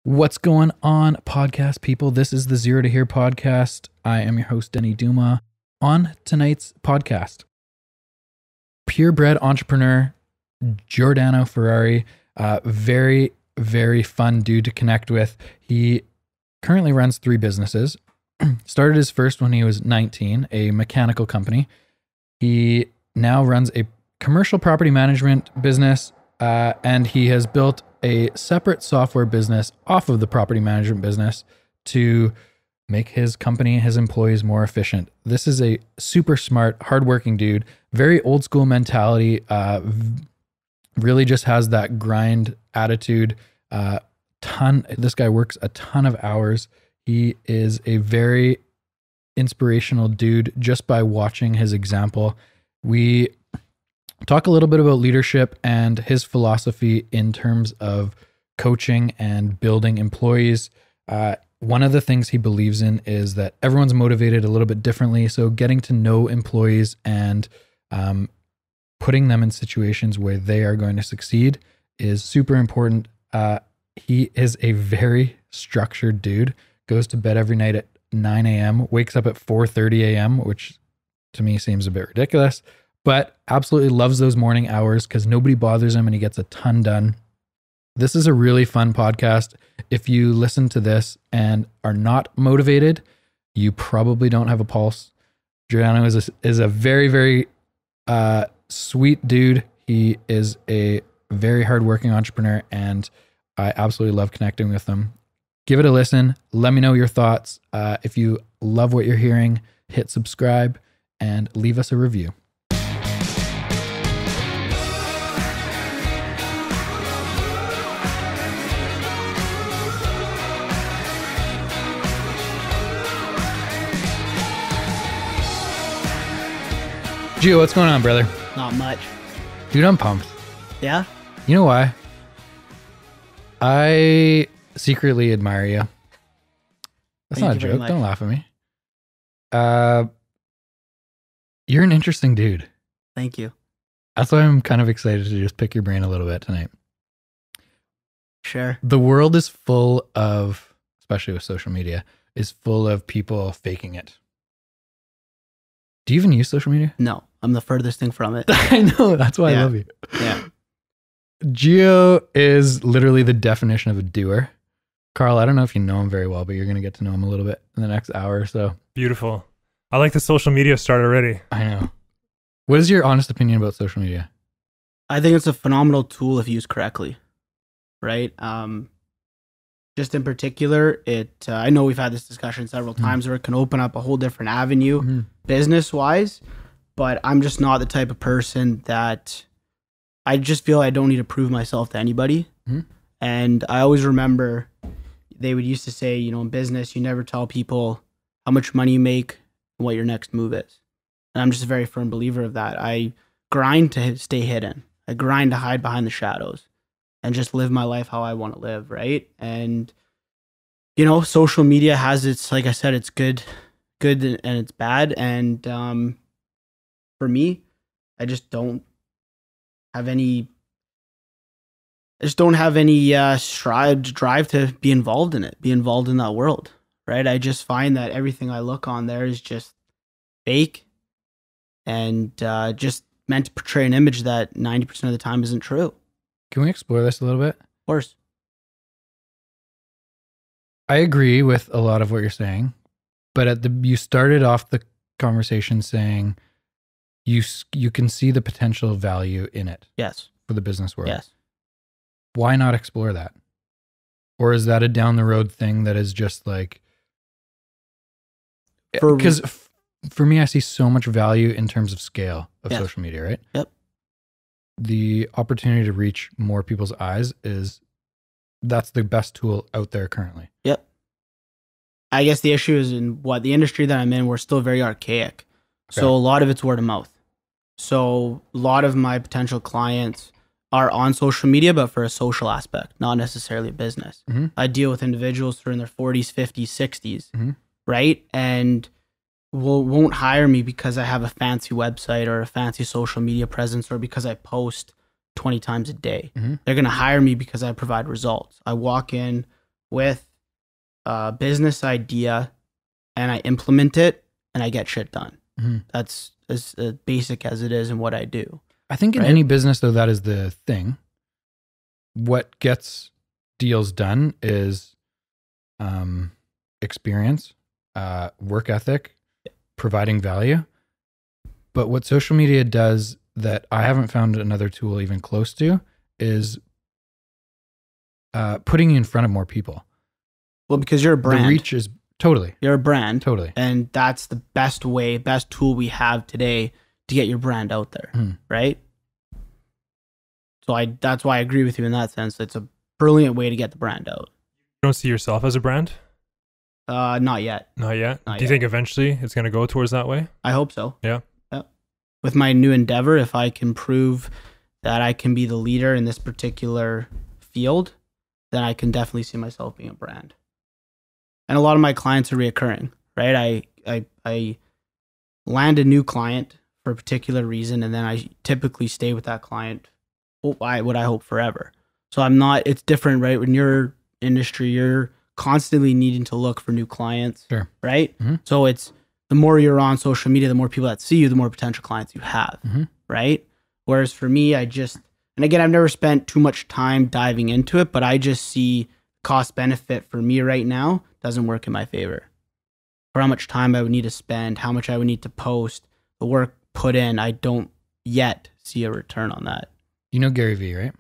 What's going on, podcast people? This is the Zero to Here podcast. I am your host, Denny Dumas. On tonight's podcast, purebred entrepreneur Giordano Ferrari. Very, very fun dude to connect with. He currently runs 3 businesses. Started his first when he was 19, a mechanical company. He now runs a commercial property management business, and he has built a separate software business off of the property management business to make his company, his employees more efficient. This is a super smart, hardworking dude, very old school mentality, really just has that grind attitude. This guy works a ton of hours. He is a very inspirational dude just by watching his example. We talk a little bit about leadership and his philosophy in terms of coaching and building employees. One of the things he believes in is that everyone's motivated a little bit differently. So getting to know employees and putting them in situations where they are going to succeed is super important. He is a very structured dude, goes to bed every night at 9 a.m., wakes up at 4:30 a.m., which to me seems a bit ridiculous, but absolutely loves those morning hours because nobody bothers him and he gets a ton done. This is a really fun podcast. If you listen to this and are not motivated, you probably don't have a pulse. Giordano is a very, very sweet dude. He is a very hardworking entrepreneur, and I absolutely love connecting with him. Give it a listen. Let me know your thoughts. If you love what you're hearing, hit subscribe and leave us a review. Gio, what's going on, brother? Not much. Dude, I'm pumped. Yeah? You know why? I secretly admire you. That's not a joke. Don't laugh at me. You're an interesting dude. Thank you. That's why I'm kind of excited to just pick your brain a little bit tonight. Sure. The world is full of, especially with social media, is full of people faking it. Do you even use social media? No, I'm the furthest thing from it. I know. That's why I love you. Yeah. Gio is literally the definition of a doer. Carl, I don't know if you know him very well, but you're going to get to know him a little bit in the next hour or so. Beautiful. I like the social media start already. I know. What is your honest opinion about social media? I think it's a phenomenal tool if used correctly, right? Just in particular, I know we've had this discussion several times where it can open up a whole different avenue business-wise, but I'm just not the type of person that I just feel I don't need to prove myself to anybody. And I always remember they would used to say, in business, you never tell people how much money you make and what your next move is. And I'm just a very firm believer of that. I grind to stay hidden. I grind to hide behind the shadows and just live my life how I want to live, right? And, social media has its, like I said, it's good and it's bad. And for me, I just don't have any drive to be involved in it, be involved in that world, right? I just find that everything I look on there is just fake and just meant to portray an image that 90% of the time isn't true. Can we explore this a little bit? Of course. I agree with a lot of what you're saying, but you started off the conversation saying you can see the potential value in it. Yes. For the business world. Yes. Why not explore that? Or is that a down the road thing that is just like, because for me, I see so much value in terms of scale of social media, right? Yep. The opportunity to reach more people's eyes that's the best tool out there currently. Yep. I guess the issue is in the industry that I'm in, we're still very archaic. Okay. So a lot of it's word of mouth. So a lot of my potential clients are on social media, but for a social aspect, not necessarily a business. I deal with individuals who are in their 40s, 50s, 60s, right? And won't hire me because I have a fancy website or a fancy social media presence or because I post 20 times a day. They're going to hire me because I provide results. I walk in, with a business idea and I implement it and I get shit done. Mm-hmm. That's as basic as it is in what I do. I think in any business, though, that is the thing. What gets deals done is experience, work ethic, providing value. But what social media does that I haven't found another tool even close to is putting you in front of more people. Well, because you're a brand. The reach is totally. You're a brand. Totally. And that's the best tool we have today to get your brand out there, right? So that's why I agree with you in that sense. It's a brilliant way to get the brand out. You don't see yourself as a brand? Not yet. Not yet? Not Do you yet. think eventually it's going to go towards that way? I hope so. Yeah. With my new endeavor, if I can prove that I can be the leader in this particular field, then I can definitely see myself being a brand. And a lot of my clients are reoccurring, right? I land a new client for a particular reason, and then I typically stay with that client, what I hope forever. So it's different, right? When your industry, you're constantly needing to look for new clients, Sure. right? Mm-hmm. So it's the more you're on social media, the more people that see you, the more potential clients you have, right? Whereas for me, and again, I've never spent too much time diving into it, but I just see cost benefit for me right now doesn't work in my favor. For how much time I would need to spend, how much I would need to post, the work put in, I don't yet see a return on that. You know Gary Vee, right?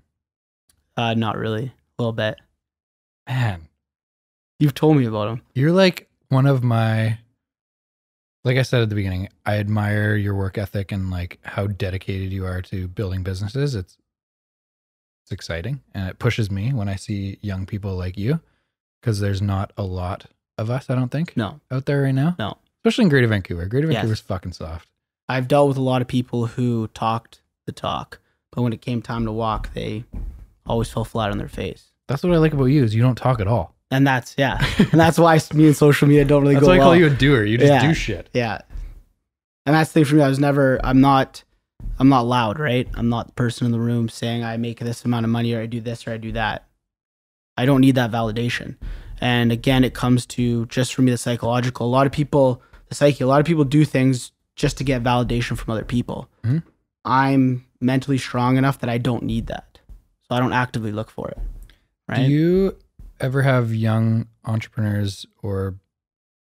Not really. A little bit. Man, You've told me about him. you're like one of my, like I said at the beginning, I admire your work ethic and like how dedicated you are to building businesses. It's exciting and it pushes me when I see young people like you, because there's not a lot of us, I don't think, No. out there right now. No. Especially in Greater Vancouver. Greater Yes. Vancouver's fucking soft. I've dealt with a lot of people who talked the talk, but when it came time to walk, they always fell flat on their face. That's what I like about you is you don't talk at all. And that's why me and social media don't really That's go why I well. call you a doer. You just Yeah. do shit. Yeah. And that's the thing for me. I'm not loud, right? I'm not the person in the room saying I make this amount of money or I do this or I do that. I don't need that validation. And again, it comes to just for me, the psychological. A lot of people do things just to get validation from other people. Mm-hmm. I'm mentally strong enough that I don't need that. So I don't actively look for it. Right. Do you ever have young entrepreneurs or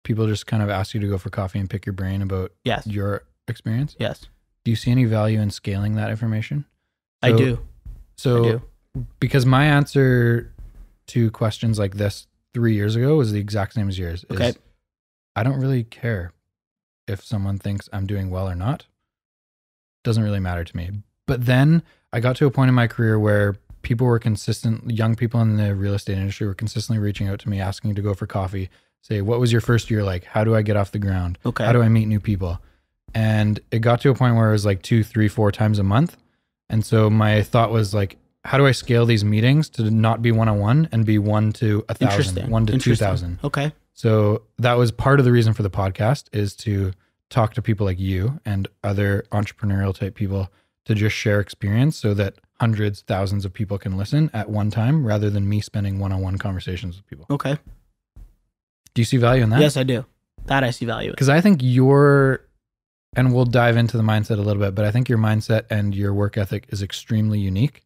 people just kind of ask you to go for coffee and pick your brain about Yes. your experience? Yes. Do you see any value in scaling that information? I do. So, I do. because my answer to questions like this 3 years ago was the exact same as yours. Okay. Is I don't really care if someone thinks I'm doing well or not. Doesn't really matter to me. But then I got to a point in my career where young people in the real estate industry were consistently reaching out to me, asking to go for coffee, say, what was your first year like? How do I get off the ground? Okay. How do I meet new people? And it got to a point where it was like 2, 3, 4 times a month. And so my thought was like, how do I scale these meetings to not be 1-on-1 and be 1 to 1,000, 1 to 2,000? Okay. So that was part of the reason for the podcast, is to talk to people like you and other entrepreneurial type people to just share experience so that hundreds, thousands of people can listen at one time rather than me spending one-on-one conversations with people. Okay. Do you see value in that? Yes, I do. That I see value in. Because I think and we'll dive into the mindset a little bit, but I think your mindset and your work ethic is extremely unique.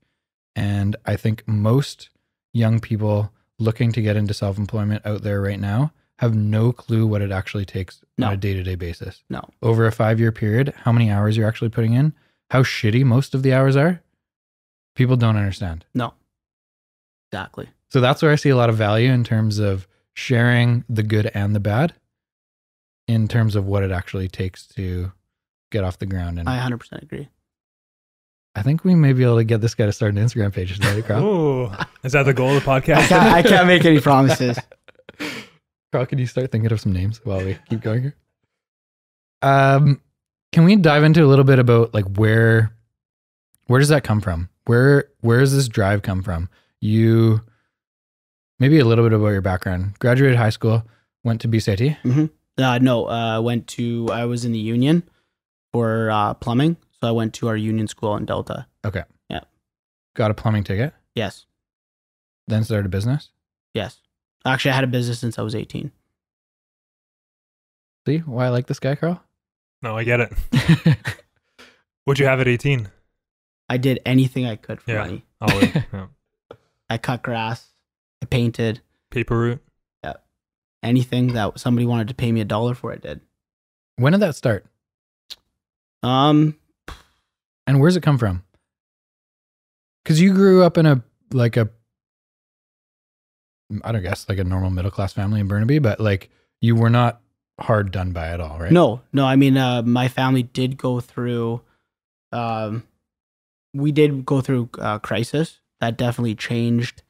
And I think most young people looking to get into self-employment out there right now have no clue what it actually takes on a day-to-day basis. No. Over a 5-year period, how many hours you're actually putting in, how shitty most of the hours are, people don't understand. No. Exactly. So that's where I see a lot of value in terms of sharing the good and the bad, in terms of what it actually takes to get off the ground. And I 100% agree. I think we may be able to get this guy to start an Instagram page today, Carl. Ooh, is that the goal of the podcast? I can't make any promises. Carl, can you start thinking of some names while we keep going here? Can we dive into a little bit about like where does that come from? Where does this drive come from? You, maybe a little bit about your background. Graduated high school, went to BCIT. Mm-hmm. No, I was in the union for plumbing. So I went to our union school in Delta. Okay. Yeah. Got a plumbing ticket. Yes. Then started a business. Yes. Actually, I had a business since I was 18. See why I like this guy, Carl? No, I get it. What'd you have at 18? I did anything I could for Yeah. money. Always. Yeah. I cut grass. I painted. Paper route. Anything that somebody wanted to pay me $1 for, I did. When did that start? Um, And where's it come from? Because you grew up in I don't guess, like a normal middle class family in Burnaby, but like you were not hard done by at all, right? No. I mean, my family did go through, we did go through crisis. That definitely changed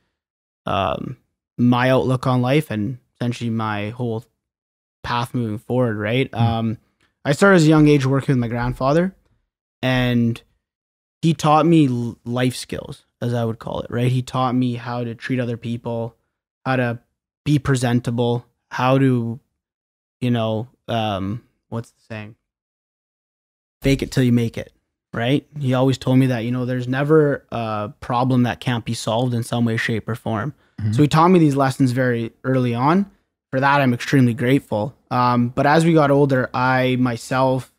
my outlook on life and essentially my whole path moving forward, right? I started as a young age working with my grandfather, and he taught me life skills, as I would call it, right? He taught me how to treat other people, how to be presentable, how to, what's the saying? Fake it till you make it, right? He always told me that, there's never a problem that can't be solved in some way, shape, or form. Mhm. So he taught me these lessons very early on. For that, I'm extremely grateful. But as we got older, I myself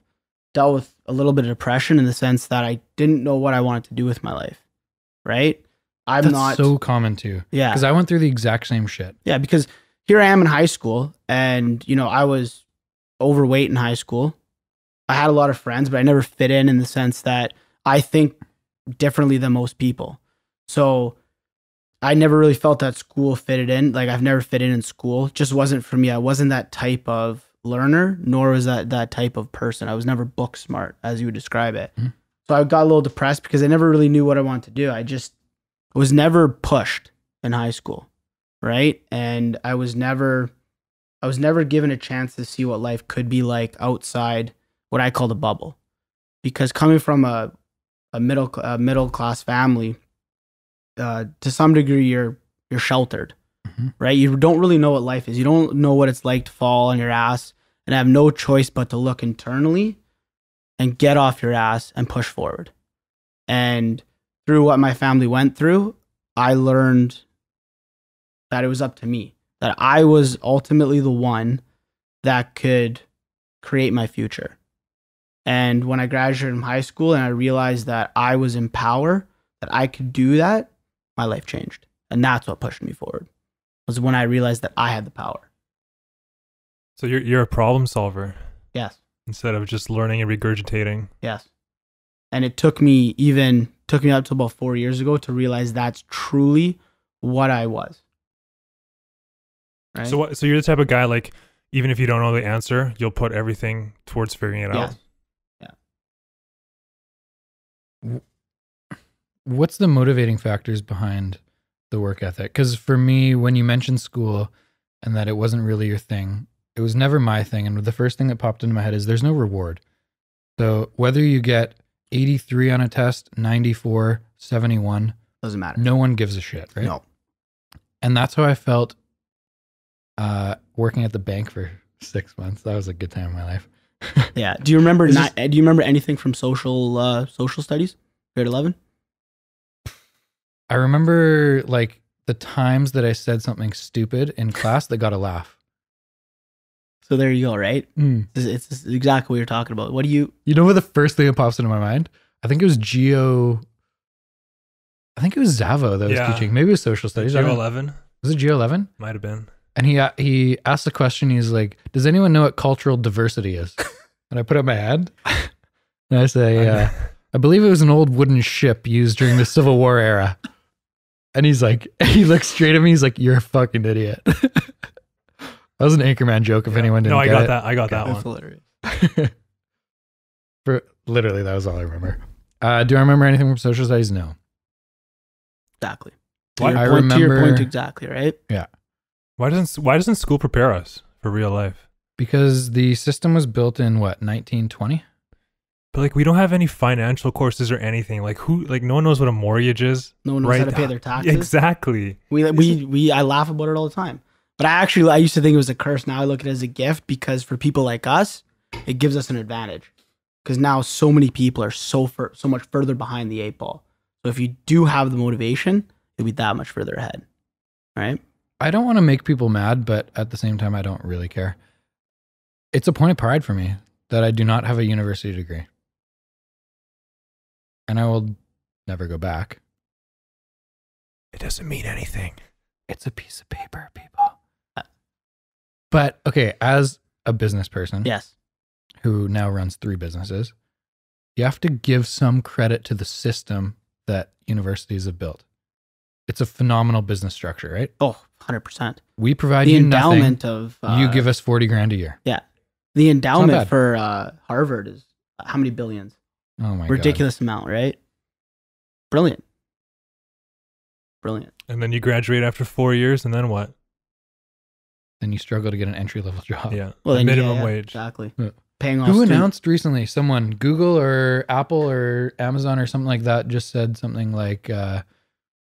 dealt with a little bit of depression in the sense that I didn't know what I wanted to do with my life, right? That's so common too. Yeah. Because I went through the exact same shit. Yeah, because here I am in high school, and I was overweight in high school. I had a lot of friends, but I never fit in the sense that I think differently than most people. So I never really felt that school fitted in. Like, I've never fit in school. It just wasn't for me. I wasn't that type of learner, nor was that type of person. I was never book smart, as you would describe it. Mhm. So I got a little depressed because I never really knew what I wanted to do. I just was never pushed in high school, right? And I was never given a chance to see what life could be like outside what I call the bubble. Because coming from a middle class family, to some degree, you're sheltered, right? You don't really know what life is. You don't know what it's like to fall on your ass and have no choice but to look internally and get off your ass and push forward. And through what my family went through, I learned that it was up to me, that I was ultimately the one that could create my future. And when I graduated from high school and I realized that I was in power, that I could do that, my life changed. And that's what pushed me forward, was when I realized that I had the power. So you're a problem solver Yes. instead of just learning and regurgitating. Yes. And it took me up to about 4 years ago to realize that's truly what I was. Right? So you're the type of guy, like, even if you don't know the answer, you'll put everything towards figuring it out. What's the motivating factors behind the work ethic? Because for me, when you mentioned school and that it wasn't really your thing, it was never my thing. And the first thing that popped into my head is there's no reward. So whether you get 83 on a test, 94, 71, doesn't matter. no one gives a shit, right? No. And that's how I felt working at the bank for 6 months. That was a good time in my life. Yeah. Do you remember do you remember anything from social studies, grade 11? I remember like the times that I said something stupid in class that got a laugh. So there you go, right? It's exactly what you're talking about. What do you... You know what the first thing that pops into my mind? I think it was Zavo that was teaching. Maybe it was social studies. Geo 11 Was it Geo 11? might have been. And he asked the question. He's like, "Does anyone know what cultural diversity is?" And I put up my hand and I say, "I believe it was an old wooden ship used during the Civil War era." And he's like, he looks straight at me. He's like, "You're a fucking idiot." That was an Anchorman joke. If anyone didn't get it. I got that That's one. hilarious. Literally, that was all I remember. Do I remember anything from social studies? No. Exactly. Why- I To your remember- point exactly, right? Why doesn't school prepare us for real life? Because the system was built in what, 1920? But like, we don't have any financial courses or anything. Like, no one knows what a mortgage is. No one knows Right. how to pay their taxes. Exactly. I laugh about it all the time. But I used to think it was a curse. Now I look at it as a gift, because for people like us, it gives us an advantage. Because now so many people are so much further behind the 8 ball. So if you do have the motivation, you'll be that much further ahead, right? I don't want to make people mad, but at the same time, I don't really care. It's a point of pride for me that I do not have a university degree. And I will never go back. It doesn't mean anything. It's a piece of paper, people. But okay, as a business person Yes. who now runs 3 businesses, you have to give some credit to the system that universities have built. It's a phenomenal business structure, right? Oh, 100%. We provide The you endowment nothing. of... You give us 40 grand a year. Yeah. The endowment bad. for Harvard is how many billions? Oh my Ridiculous amount, right? Brilliant. And then you graduate after 4 years, and then what? God. Then you struggle to get an entry-level job. Yeah. Well, The then, minimum yeah, wage. Exactly. Yeah. Paying off Who student- announced recently? Someone, Google or Apple or Amazon or something like that, just said something like,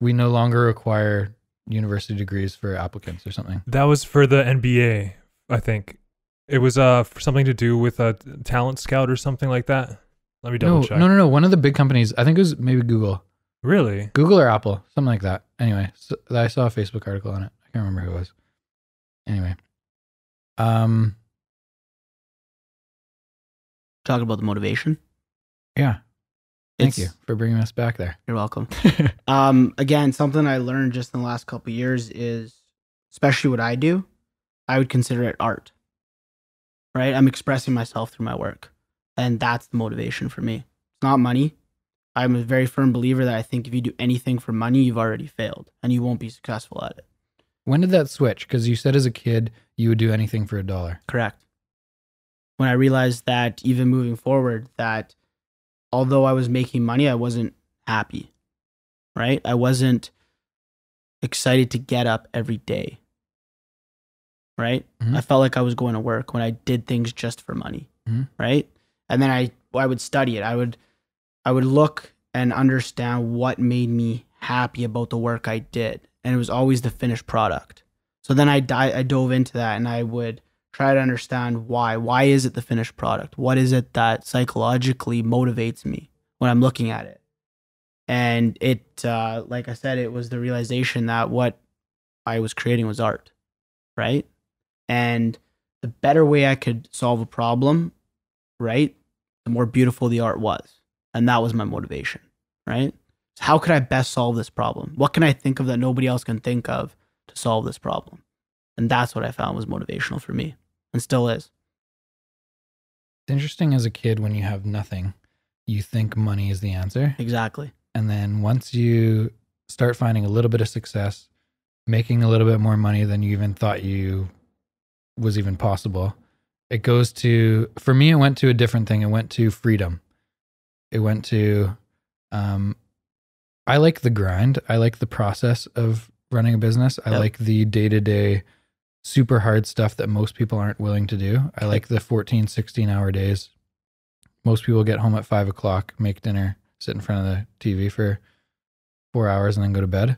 we no longer require university degrees for applicants or something. That was for the NBA, I think. It was for something to do with a talent scout or something like that. Let me double check. No. One of the big companies, I think it was maybe Google. Really? Google or Apple, something like that. Anyway, so I saw a Facebook article on it. I can't remember who it was. Anyway. Talk about the motivation. Yeah. Thank It's- you for bringing us back there. You're welcome. Again, something I learned just in the last couple of years is, especially what I do, I would consider it art. Right? I'm expressing myself through my work. And that's the motivation for me. It's not money. I'm a very firm believer that I think if you do anything for money, you've already failed and you won't be successful at it. When did that switch? Because you said as a kid you would do anything for $1. Correct. When I realized that even moving forward, that although I was making money, I wasn't happy, right? I wasn't excited to get up every day, right? Mhm. I felt like I was going to work when I did things just for money, Mhm. right? And then I would study it. I would look and understand what made me happy about the work I did. And it was always the finished product. So then I dove into that and I would try to understand why. Why is it the finished product? What is it that psychologically motivates me when I'm looking at it? And it, like I said, it was the realization that what I was creating was art, right? And the better way I could solve a problem, right, the more beautiful the art was. And that was my motivation, right? So how could I best solve this problem? What can I think of that nobody else can think of to solve this problem? And that's what I found was motivational for me and still is. It's interesting as a kid when you have nothing, you think money is the answer. Exactly. And then once you start finding a little bit of success, making a little bit more money than you even thought you was even possible, it goes to, for me, it went to a different thing. It went to freedom. It went to, I like the grind. I like the process of running a business. I Yep. like the day-to-day super hard stuff that most people aren't willing to do. I like the 14, 16-hour days. Most people get home at 5 o'clock, make dinner, sit in front of the TV for 4 hours and then go to bed.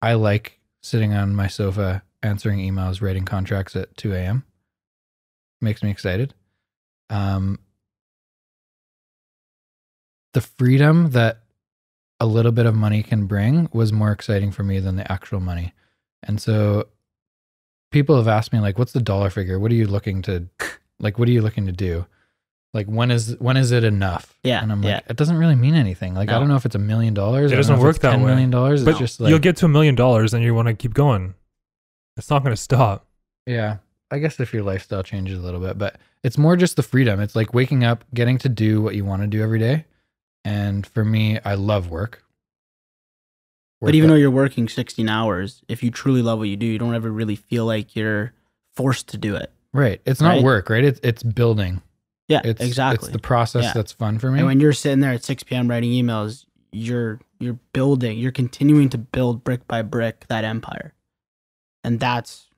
I like sitting on my sofa, answering emails, writing contracts at 2 a.m. Makes me excited. The freedom that a little bit of money can bring was more exciting for me than the actual money. And so people have asked me, like, what's the dollar figure? What are you looking to, like, what are you looking to do? Like, when is it enough? Yeah, And I'm yeah. like, it doesn't really mean anything. Like, I No. don't know if it's $1 million. It doesn't work that $10 way. million. It's But just like, you'll get to $1 million and you want to keep going. It's not going to stop. yeah, I guess if your lifestyle changes a little bit, but it's more just the freedom. It's like waking up, getting to do what you want to do every day. And for me, I love work. But even though you're working 16 hours, if you truly love what you do, you don't ever really feel like you're forced to do it. right, it's not Right? work, right? It's building. Yeah, It's exactly. It's the process Yeah. that's fun for me. And when you're sitting there at 6 p.m. writing emails, you're building, you're continuing to build brick by brick that empire. And that's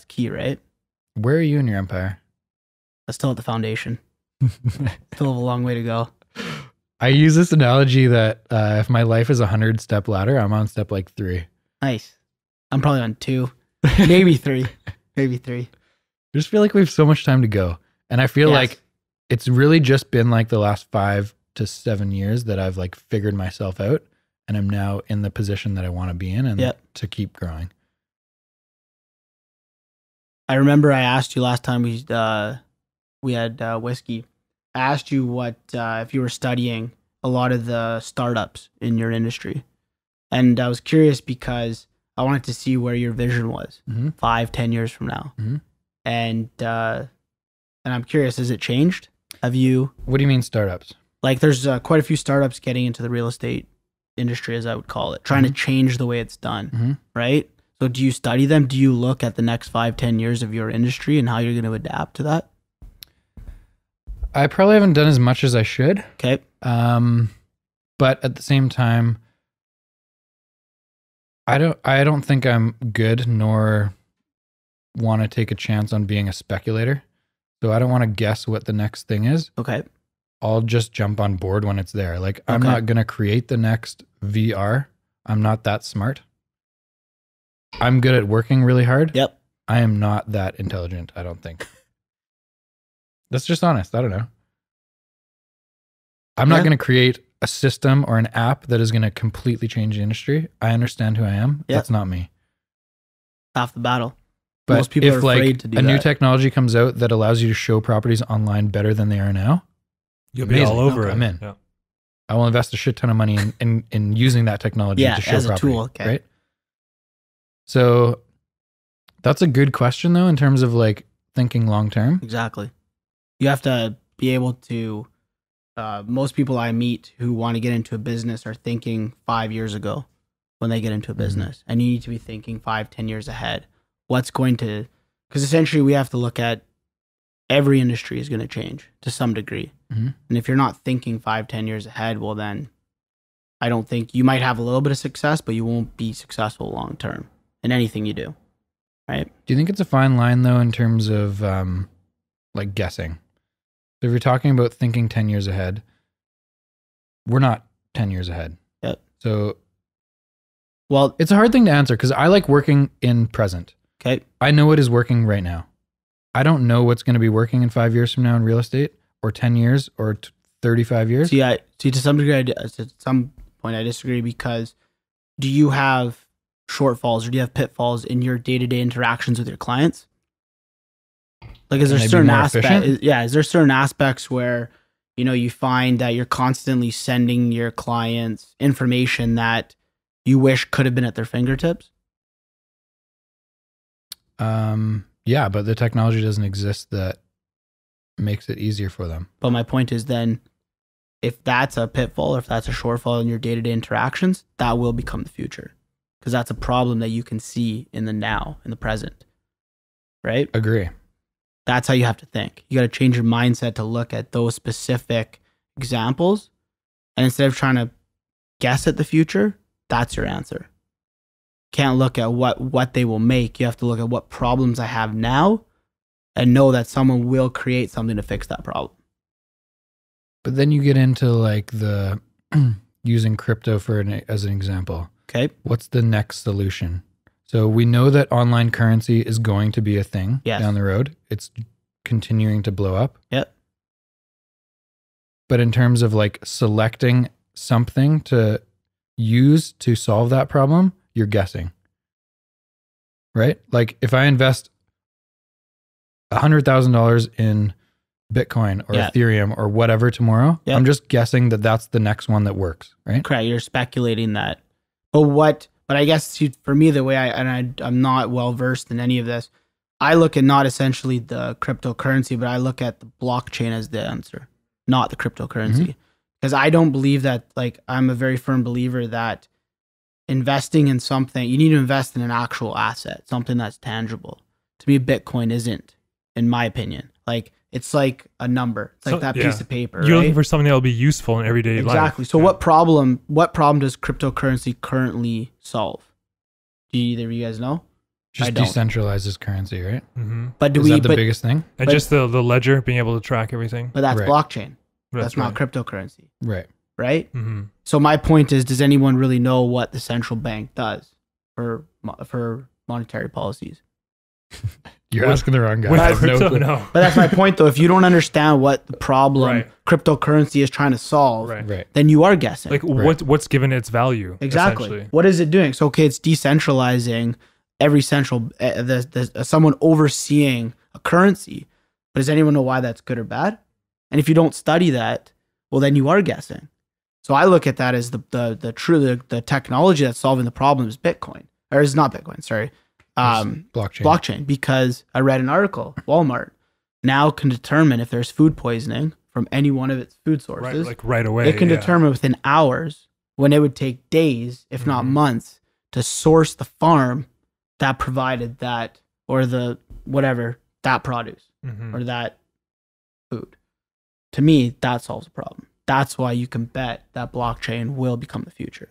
key, right? Where are you in your empire? That's still at the foundation. Still have a long way to go. I use this analogy that if my life is 100-step ladder, I'm on step like 3. Nice. I'm probably on 2, maybe 3. Maybe 3. I just feel like we have so much time to go. And I feel Yes. like it's really just been like the last 5 to 7 years that I've like figured myself out and I'm now in the position that I want to be in and Yep. to keep growing. I remember I asked you last time we had whiskey. I asked you what if you were studying a lot of the startups in your industry, and I was curious because I wanted to see where your vision was 5-10 years from now, and I'm curious, has it changed? Have you? What do you mean startups? Like, there's quite a few startups getting into the real estate industry, as I would call it, trying to change the way it's done, right? So do you study them? Do you look at the next 5-10 years of your industry and how you're going to adapt to that? I probably haven't done as much as I should. Okay. But at the same time, I don't think I'm good nor want to take a chance on being a speculator. So I don't want to guess what the next thing is. Okay. I'll just jump on board when it's there. Like, I'm not going to create the next VR. I'm not that smart. I'm good at working really hard. Yep. I am not that intelligent, I don't think. That's just honest. I don't know. I'm not going to create a system or an app that is going to completely change the industry. I understand who I am. Yep. That's not me. Half the battle. But most people if are afraid to do a that. new technology comes out that allows you to show properties online better than they are now, You'll be all over it. I'm in. Yeah. I will invest a shit ton of money in using that technology to show as a property, tool. Okay. right? So that's a good question though, in terms of like thinking long term. Exactly. You have to be able to. Most people I meet who want to get into a business are thinking 5 years ago when they get into a business, and you need to be thinking 5-10 years ahead. What's going to? Because essentially, we have to look at every industry is going to change to some degree, and if you're not thinking 5-10 years ahead, well then, I don't think you might have a little bit of success, but you won't be successful long term in anything you do. Right? Do you think it's a fine line though, in terms of like guessing? So if you're talking about thinking 10 years ahead, we're not 10 years ahead. Yep. So, well, it's a hard thing to answer because I like working in present. Okay. I know what is working right now. I don't know what's going to be working in 5 years from now in real estate, or 10 years, or 35 years. See, to some degree, at some point, I disagree, because do you have shortfalls or do you have pitfalls in your day-to-day interactions with your clients? Like, is there certain aspects? Is there certain aspects where, you find that you're constantly sending your clients information that you wish could have been at their fingertips? Yeah, but the technology doesn't exist that makes it easier for them. But my point is, then, if that's a pitfall or if that's a shortfall in your day-to-day interactions, that will become the future, because that's a problem that you can see in the now, in the present, right? Agree. That's how you have to think. You got to change your mindset to look at those specific examples, and instead of trying to guess at the future, that's your answer. Can't look at what they will make. You have to look at what problems I have now and know that someone will create something to fix that problem. But then you get into like the using crypto as an example. Okay. What's the next solution? So we know that online currency is going to be a thing down the road. It's continuing to blow up. Yep. But in terms of like selecting something to use to solve that problem, you're guessing. Right? Like if I invest $100,000 in Bitcoin or Ethereum or whatever tomorrow, I'm just guessing that that's the next one that works, right? Correct. You're speculating that. But I guess for me, the way I'm not well versed in any of this, I look at not essentially the cryptocurrency, but I look at the blockchain as the answer, not the cryptocurrency. Because I don't believe that, like, I'm a very firm believer that investing in something, you need to invest in an actual asset, something that's tangible. To me, Bitcoin isn't, in my opinion. Like, it's like a number. It's like that piece of paper. You're looking for something that will be useful in everyday life. Exactly. So what problem does cryptocurrency currently solve? Do either of you guys know? Just decentralizes currency, right? But is that the biggest thing? And just the ledger, being able to track everything. But that's blockchain. That's not cryptocurrency. Right. Right? So my point is, does anyone really know what the central bank does for monetary policies? You're asking the wrong guy. No. But that's my point, though. If you don't understand what the problem cryptocurrency is trying to solve, then you are guessing. Like what's given its value? Exactly. What is it doing? So, okay, it's decentralizing every central, someone overseeing a currency. But does anyone know why that's good or bad? And if you don't study that, well, then you are guessing. So I look at that as the technology that's solving the problem is Bitcoin, or is not Bitcoin, sorry. Blockchain, because I read an article, Walmart now can determine if there's food poisoning from any one of its food sources. Right away. It can determine within hours when it would take days, if not months, to source the farm that provided that, or the whatever, that produce or that food. To me, that solves the problem. That's why you can bet that blockchain will become the future.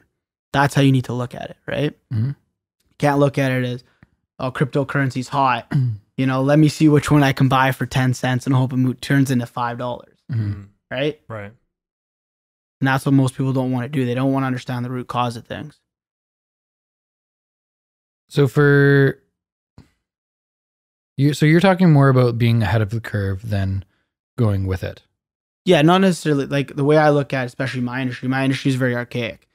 That's how you need to look at it, right? You can't look at it as, oh, cryptocurrency's hot. Let me see which one I can buy for 10 cents and hope it turns into $5. Right? Right. And that's what most people don't want to do. They don't want to understand the root cause of things. So you're talking more about being ahead of the curve than going with it. Yeah, not necessarily. Like the way I look at it, especially my industry is very archaic.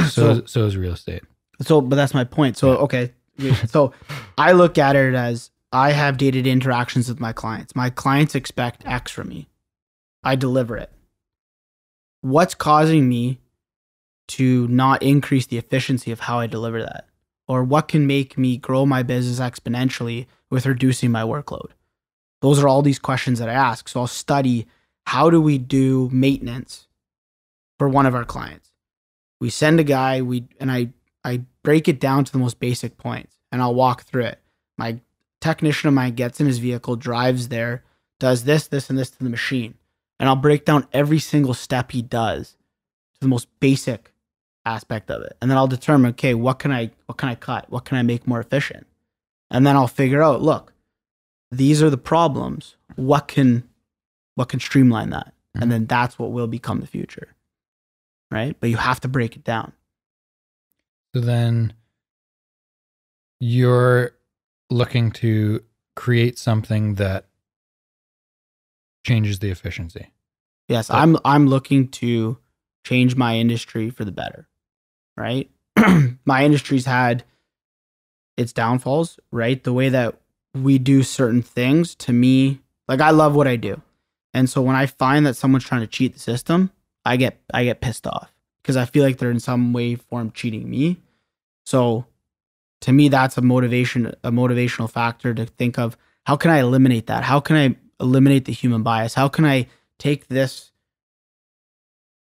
So is real estate. But that's my point. So, okay. So I look at it as I have dated interactions with my clients. My clients expect X from me. I deliver it. What's causing me to not increase the efficiency of how I deliver that? Or what can make me grow my business exponentially with reducing my workload? Those are all these questions that I ask. So I'll study, how do we do maintenance for one of our clients? We send a guy, I break it down to the most basic points and I'll walk through it. My technician of mine gets in his vehicle, drives there, does this, and this to the machine. And I'll break down every single step he does to the most basic aspect of it. And then I'll determine, okay, what can I cut? What can I make more efficient? And then I'll figure out, look, these are the problems. What can streamline that? And then that's what will become the future. Right? But you have to break it down. So then you're looking to create something that changes the efficiency. Yes, I'm looking to change my industry for the better. Right? My industry's had its downfalls, right? The way that we do certain things, to me, like I love what I do. And so when I find that someone's trying to cheat the system, I get pissed off because I feel like they're in some way, form cheating me. So to me, that's a motivational factor to think of, how can I eliminate that? How can I eliminate the human bias? How can I take this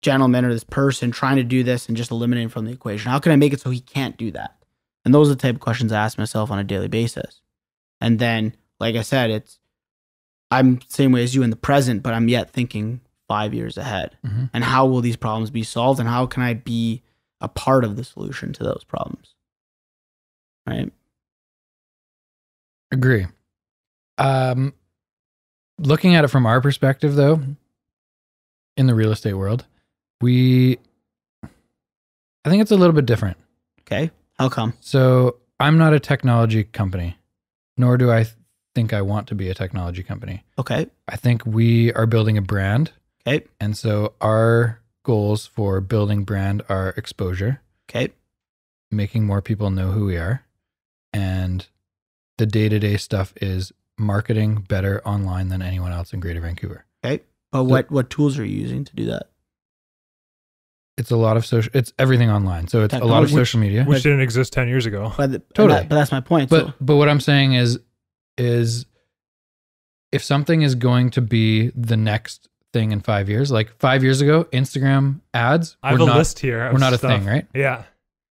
gentleman or this person trying to do this and just eliminate him from the equation? How can I make it so he can't do that? And those are the type of questions I ask myself on a daily basis. And then, like I said, I'm the same way as you in the present, but I'm yet thinking 5 years ahead. And how will these problems be solved? And how can I be a part of the solution to those problems? Right? Agree. Looking at it from our perspective, though, in the real estate world, I think it's a little bit different. Okay. How come? So I'm not a technology company, nor do I think I want to be a technology company. Okay. I think we are building a brand. Okay. And so our goals for building brand are exposure. Okay. Making more people know who we are. And the day-to-day stuff is marketing better online than anyone else in Greater Vancouver. Okay. But what tools are you using to do that? It's a lot of it's everything online. So it's a lot of social media. Which didn't exist 10 years ago. Totally. But that's my point. But what I'm saying is if something is going to be the next thing in 5 years, like 5 years ago, Instagram ads. I have a list here. We're not a thing, right? Yeah.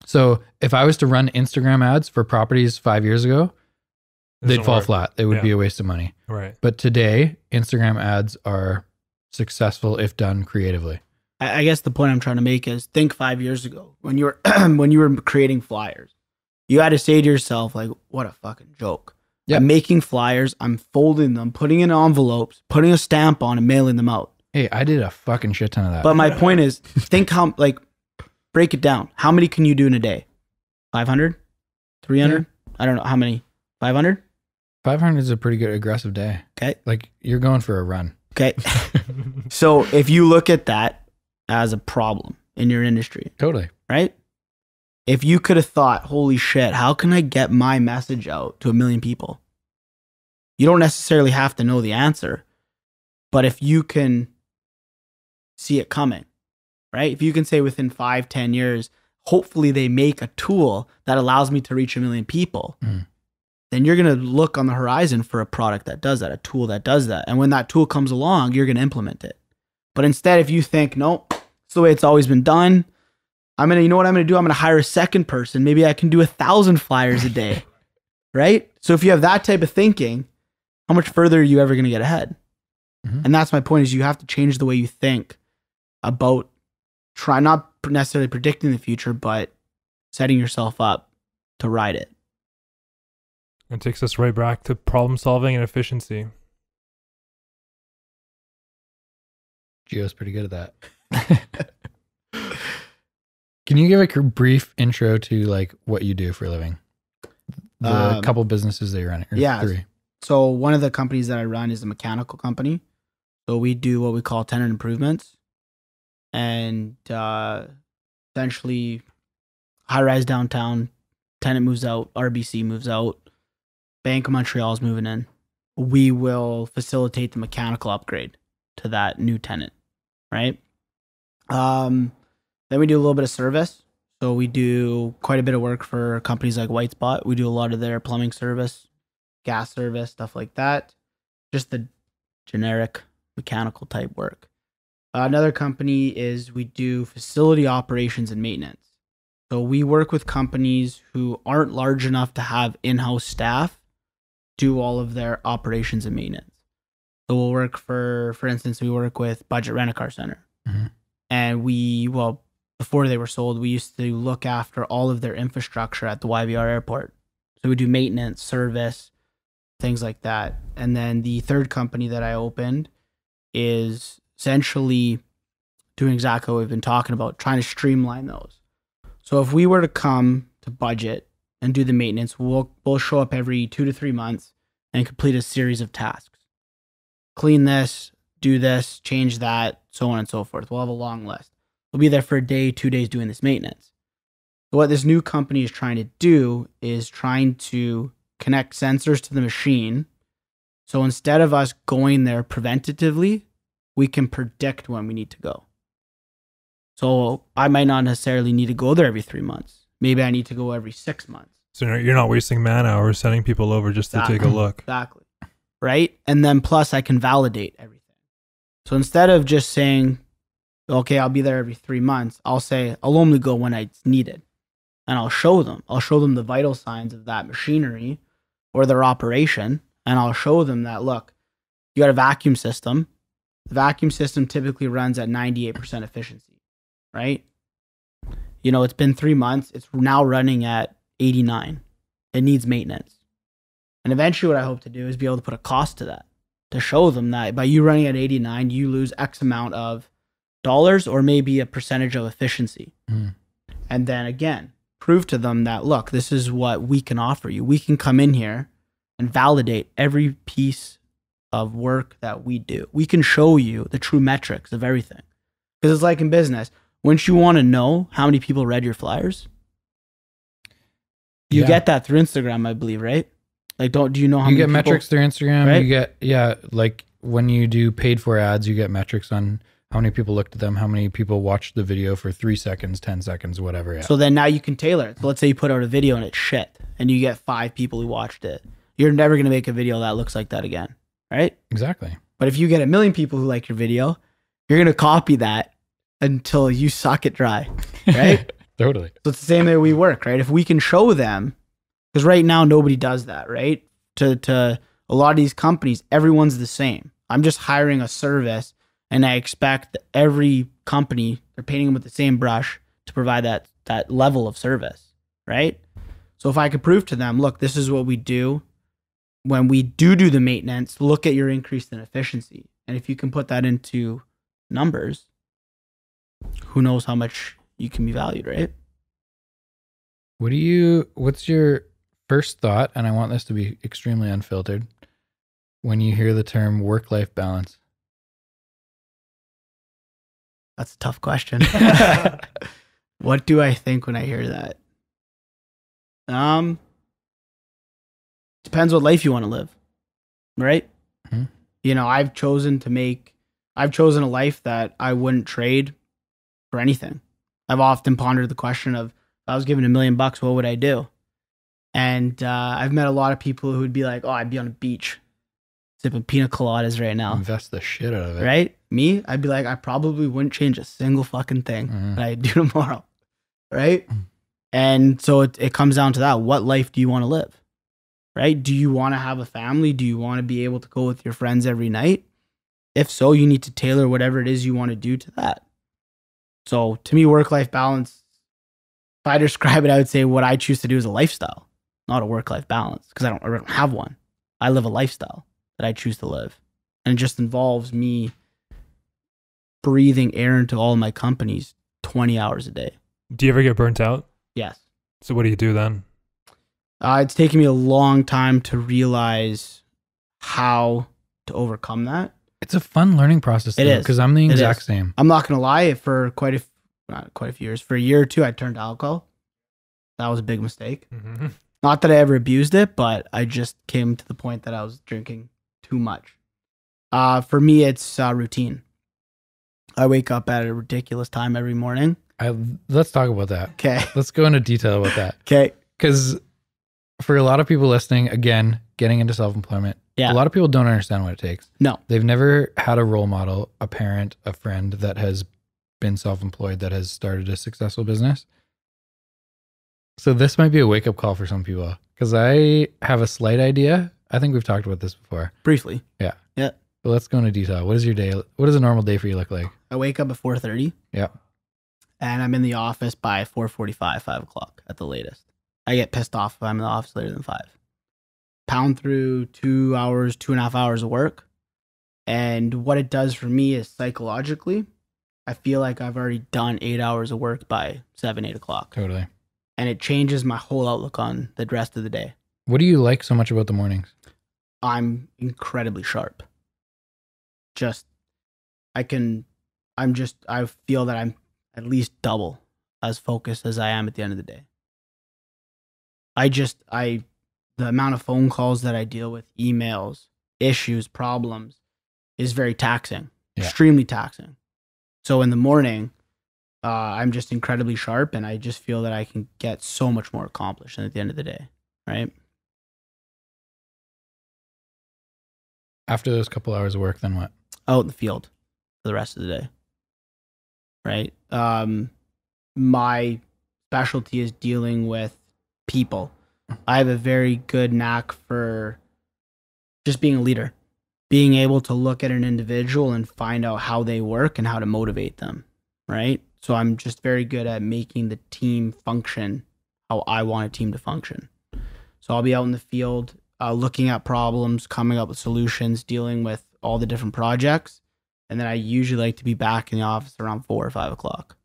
So if I was to run Instagram ads for properties 5 years ago, they'd fall flat. It would be a waste of money. Right. But today, Instagram ads are successful if done creatively. I guess the point I'm trying to make is, think 5 years ago when you were creating flyers, you had to say to yourself, like, what a fucking joke. Yeah. I'm making flyers, I'm folding them, putting in envelopes, putting a stamp on and mailing them out. Hey, I did a fucking shit ton of that. But my point is, think how, like, break it down. How many can you do in a day? 500? 300? Yeah. I don't know. How many? 500? 500 is a pretty good aggressive day. Okay. Like, you're going for a run. Okay. So if you look at that as a problem in your industry. Totally. Right? If you could have thought, holy shit, how can I get my message out to 1 million people? You don't necessarily have to know the answer, but if you can see it coming, right? If you can say within 5-10 years, hopefully they make a tool that allows me to reach 1 million people, then you're going to look on the horizon for a product that does that, a tool that does that. And when that tool comes along, you're going to implement it. But instead, if you think, no, it's the way it's always been done, you know what I'm going to do? I'm going to hire a second person. Maybe I can do 1,000 flyers a day, right? So if you have that type of thinking, how much further are you ever going to get ahead? And that's my point, is you have to change the way you think about not necessarily predicting the future, but setting yourself up to ride it. It takes us right back to problem solving and efficiency. Gio's pretty good at that. Can you give a brief intro to like what you do for a living? The couple businesses that you're running. Yeah. 3. So one of the companies that I run is a mechanical company. So we do what we call tenant improvements, and essentially high-rise downtown, tenant moves out, RBC moves out, Bank of Montreal is moving in. We will facilitate the mechanical upgrade to that new tenant, right? Then we do a little bit of service. So we do quite a bit of work for companies like White Spot. We do a lot of their plumbing service, gas service, stuff like that. Just the generic mechanical type work. Another company is we do facility operations and maintenance. So we work with companies who aren't large enough to have in-house staff do all of their operations and maintenance. So we'll work for instance, we work with Budget Rent-A-Car Center. And before they were sold, we used to look after all of their infrastructure at the YVR airport. So we do maintenance, service, things like that. And then the third company that I opened is essentially doing exactly what we've been talking about, trying to streamline those. So if we were to come to Budget and do the maintenance, we'll show up every 2 to 3 months and complete a series of tasks. Clean this, do this, change that, so on and so forth. We'll have a long list. We'll be there for a day, 2 days doing this maintenance. So what this new company is trying to do is trying to connect sensors to the machine. So instead of us going there preventatively, we can predict when we need to go. So I might not necessarily need to go there every 3 months. Maybe I need to go every 6 months. So you're not wasting man hours sending people over just to take a look. Exactly. Right? And then plus I can validate everything. So instead of just saying, okay, I'll be there every 3 months, I'll say I'll only go when it's needed. And I'll show them the vital signs of that machinery or their operation. And I'll show them that, look, you got a vacuum system. The vacuum system typically runs at 98% efficiency, right? You know, it's been 3 months. It's now running at 89. It needs maintenance. And eventually what I hope to do is be able to put a cost to that, to show them that by you running at 89, you lose X amount of dollars or maybe a percentage of efficiency. And then again, prove to them that, look, this is what we can offer you. We can come in here and validate every piece of work that we do. We can show you the true metrics of everything. Because it's like in business, wouldn't you want to know how many people read your flyers? You get that through Instagram, I believe, right? Like, do you know how many you get people, metrics through Instagram? right? You get, like when you do paid for ads, you get metrics on how many people looked at them, how many people watched the video for 3 seconds, 10 seconds, whatever. Yeah. So then now you can tailor it. So let's say you put out a video and it's shit and you get 5 people who watched it. You're never going to make a video that looks like that again, right? Exactly. But if you get 1 million people who like your video, you're going to copy that until you suck it dry, right? Totally. So it's the same way we work, right? If we can show them, because right now nobody does that, right? To a lot of these companies, everyone's the same. I'm just hiring a service and I expect every company, they're painting them with the same brush to provide that level of service, right? So if I could prove to them, look, this is what we do. When we do the maintenance, look at your increase in efficiency. And if you can put that into numbers, who knows how much you can be valued, right? What's your first thought, and I want this to be extremely unfiltered, when you hear the term work-life balance? That's a tough question. What do I think when I hear that? Depends what life you want to live, right? Mm-hmm. You know, I've chosen a life that I wouldn't trade for anything. I've often pondered the question of, if I was given $1 million, what would I do? And I've met a lot of people who would be like, oh, I'd be on a beach sipping pina coladas right now. Invest the shit out of it. Right? Me, I'd be like, I probably wouldn't change a single fucking thing that I do tomorrow. Right? And so it comes down to that. What life do you want to live? Right? Do you want to have a family? Do you want to be able to go with your friends every night? If so, you need to tailor whatever it is you want to do to that. So to me, work-life balance, if I describe it, I would say what I choose to do is a lifestyle, not a work-life balance, because I don't have one. I live a lifestyle that I choose to live. And it just involves me breathing air into all of my companies 20 hours a day. Do you ever get burnt out? Yes. So what do you do then? It's taken me a long time to realize how to overcome that. It's a fun learning process. It is. Because I'm the exact same. I'm not going to lie. For not quite a few years, for a year or two, I turned to alcohol. That was a big mistake. Mm-hmm. Not that I ever abused it, but I just came to the point that I was drinking too much. For me, it's routine. I wake up at a ridiculous time every morning. Let's talk about that. Okay. Let's go into detail about that. Okay. Because for a lot of people listening, again, getting into self-employment, Yeah. a lot of people don't understand what it takes. No. They've never had a role model, a parent, a friend that has been self-employed, that has started a successful business. So this might be a wake-up call for some people, because I have a slight idea. I think we've talked about this before. Briefly. Yeah. Yeah. But let's go into detail. What is your day? What does a normal day for you look like? I wake up at 4:30. Yeah. And I'm in the office by 4:45, 5 o'clock at the latest. I get pissed off if I'm in the office later than 5. Pound through 2 hours, 2.5 hours of work. And what it does for me is psychologically, I feel like I've already done 8 hours of work by 7, 8 o'clock. Totally. And it changes my whole outlook on the rest of the day. What do you like so much about the mornings? I'm incredibly sharp. I feel that I'm at least double as focused as I am at the end of the day. The amount of phone calls that I deal with, emails, issues, problems, is very taxing, extremely taxing. So in the morning, I'm just incredibly sharp, and I just feel that I can get so much more accomplished at the end of the day, right? After those couple hours of work, then what? Out in the field for the rest of the day, right? My specialty is dealing with people. I have a very good knack for just being a leader, being able to look at an individual and find out how they work and how to motivate them, right? So I'm just very good at making the team function how I want a team to function. So I'll be out in the field, looking at problems, coming up with solutions, dealing with all the different projects. And then I usually like to be back in the office around 4 or 5 o'clock.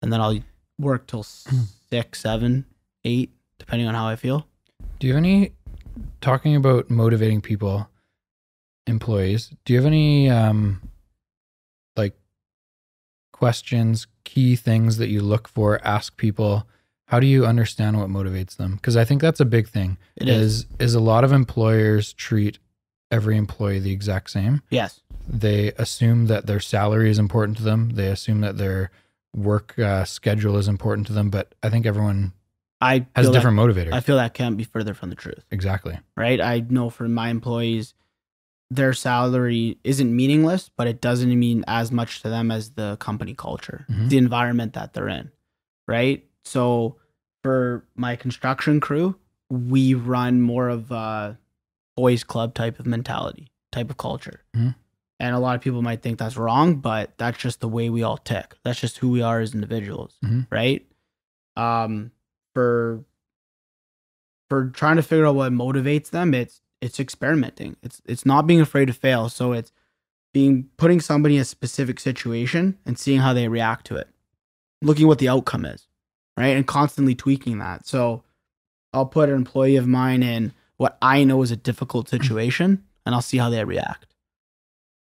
And then I'll work till 6, 7, 8, depending on how I feel. Do you have any, talking about motivating people, employees, do you have any questions, key things that you look for, ask people? How do you understand what motivates them? Because I think that's a big thing. It is a lot of employers treat every employee the exact same. Yes. They assume that their salary is important to them. They assume that their work schedule is important to them. But I think everyone has different motivators. I feel that can't be further from the truth. Exactly. Right? I know for my employees, their salary isn't meaningless, but it doesn't mean as much to them as the company culture, the environment that they're in. Right? So for my construction crew, we run more of a boys club type of mentality, type of culture. Mm-hmm. And a lot of people might think that's wrong, but that's just the way we all tick. That's just who we are as individuals, right? For trying to figure out what motivates them, it's experimenting. It's not being afraid to fail. So it's putting somebody in a specific situation and seeing how they react to it, looking what the outcome is, right? And constantly tweaking that. So I'll put an employee of mine in what I know is a difficult situation, and I'll see how they react.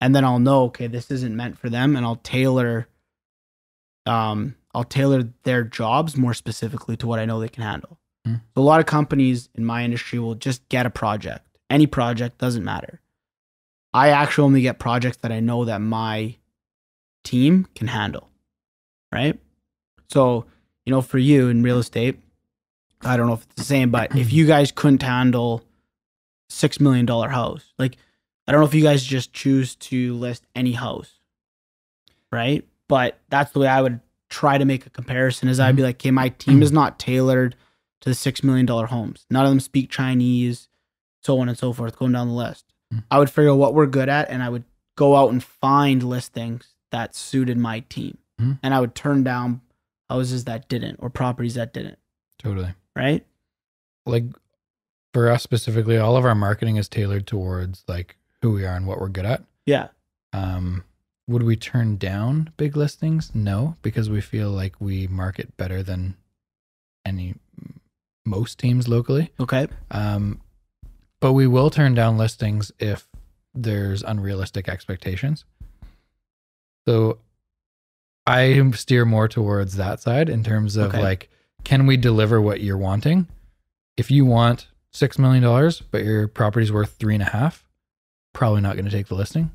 And then I'll know, okay, this isn't meant for them, and I'll tailor their jobs more specifically to what I know they can handle. So a lot of companies in my industry will just get a project. Any project, doesn't matter. I actually only get projects that I know that my team can handle, right? So, you know, for you in real estate, I don't know if it's the same, but if you guys couldn't handle $6 million house, like, I don't know if you guys just choose to list any house, right? But that's the way I would try to make a comparison is I'd be like, okay, my team is not tailored to the $6 million homes. None of them speak Chinese, so on and so forth, going down the list. I would figure out what we're good at, and I would go out and find listings that suited my team. And I would turn down houses that didn't, or properties that didn't. Totally. Right? Like for us specifically, all of our marketing is tailored towards like who we are and what we're good at. Yeah. Would we turn down big listings? No, because we feel like we market better than most teams locally. Okay. But we will turn down listings if there's unrealistic expectations. So I steer more towards that side in terms of like, can we deliver what you're wanting? If you want $6 million, but your property's worth 3.5, probably not going to take the listing.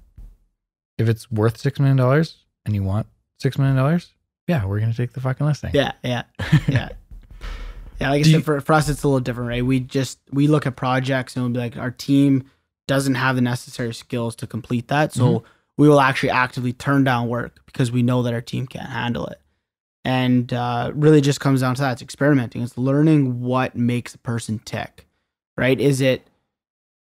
If it's worth $6 million and you want $6 million, yeah, we're going to take the fucking listing. Yeah. Yeah. Like I said, for us, it's a little different, right? We look at projects and we'll be like, our team doesn't have the necessary skills to complete that. So we will actually actively turn down work because we know that our team can't handle it. And really just comes down to that. It's experimenting. It's learning what makes a person tick, right? Is it,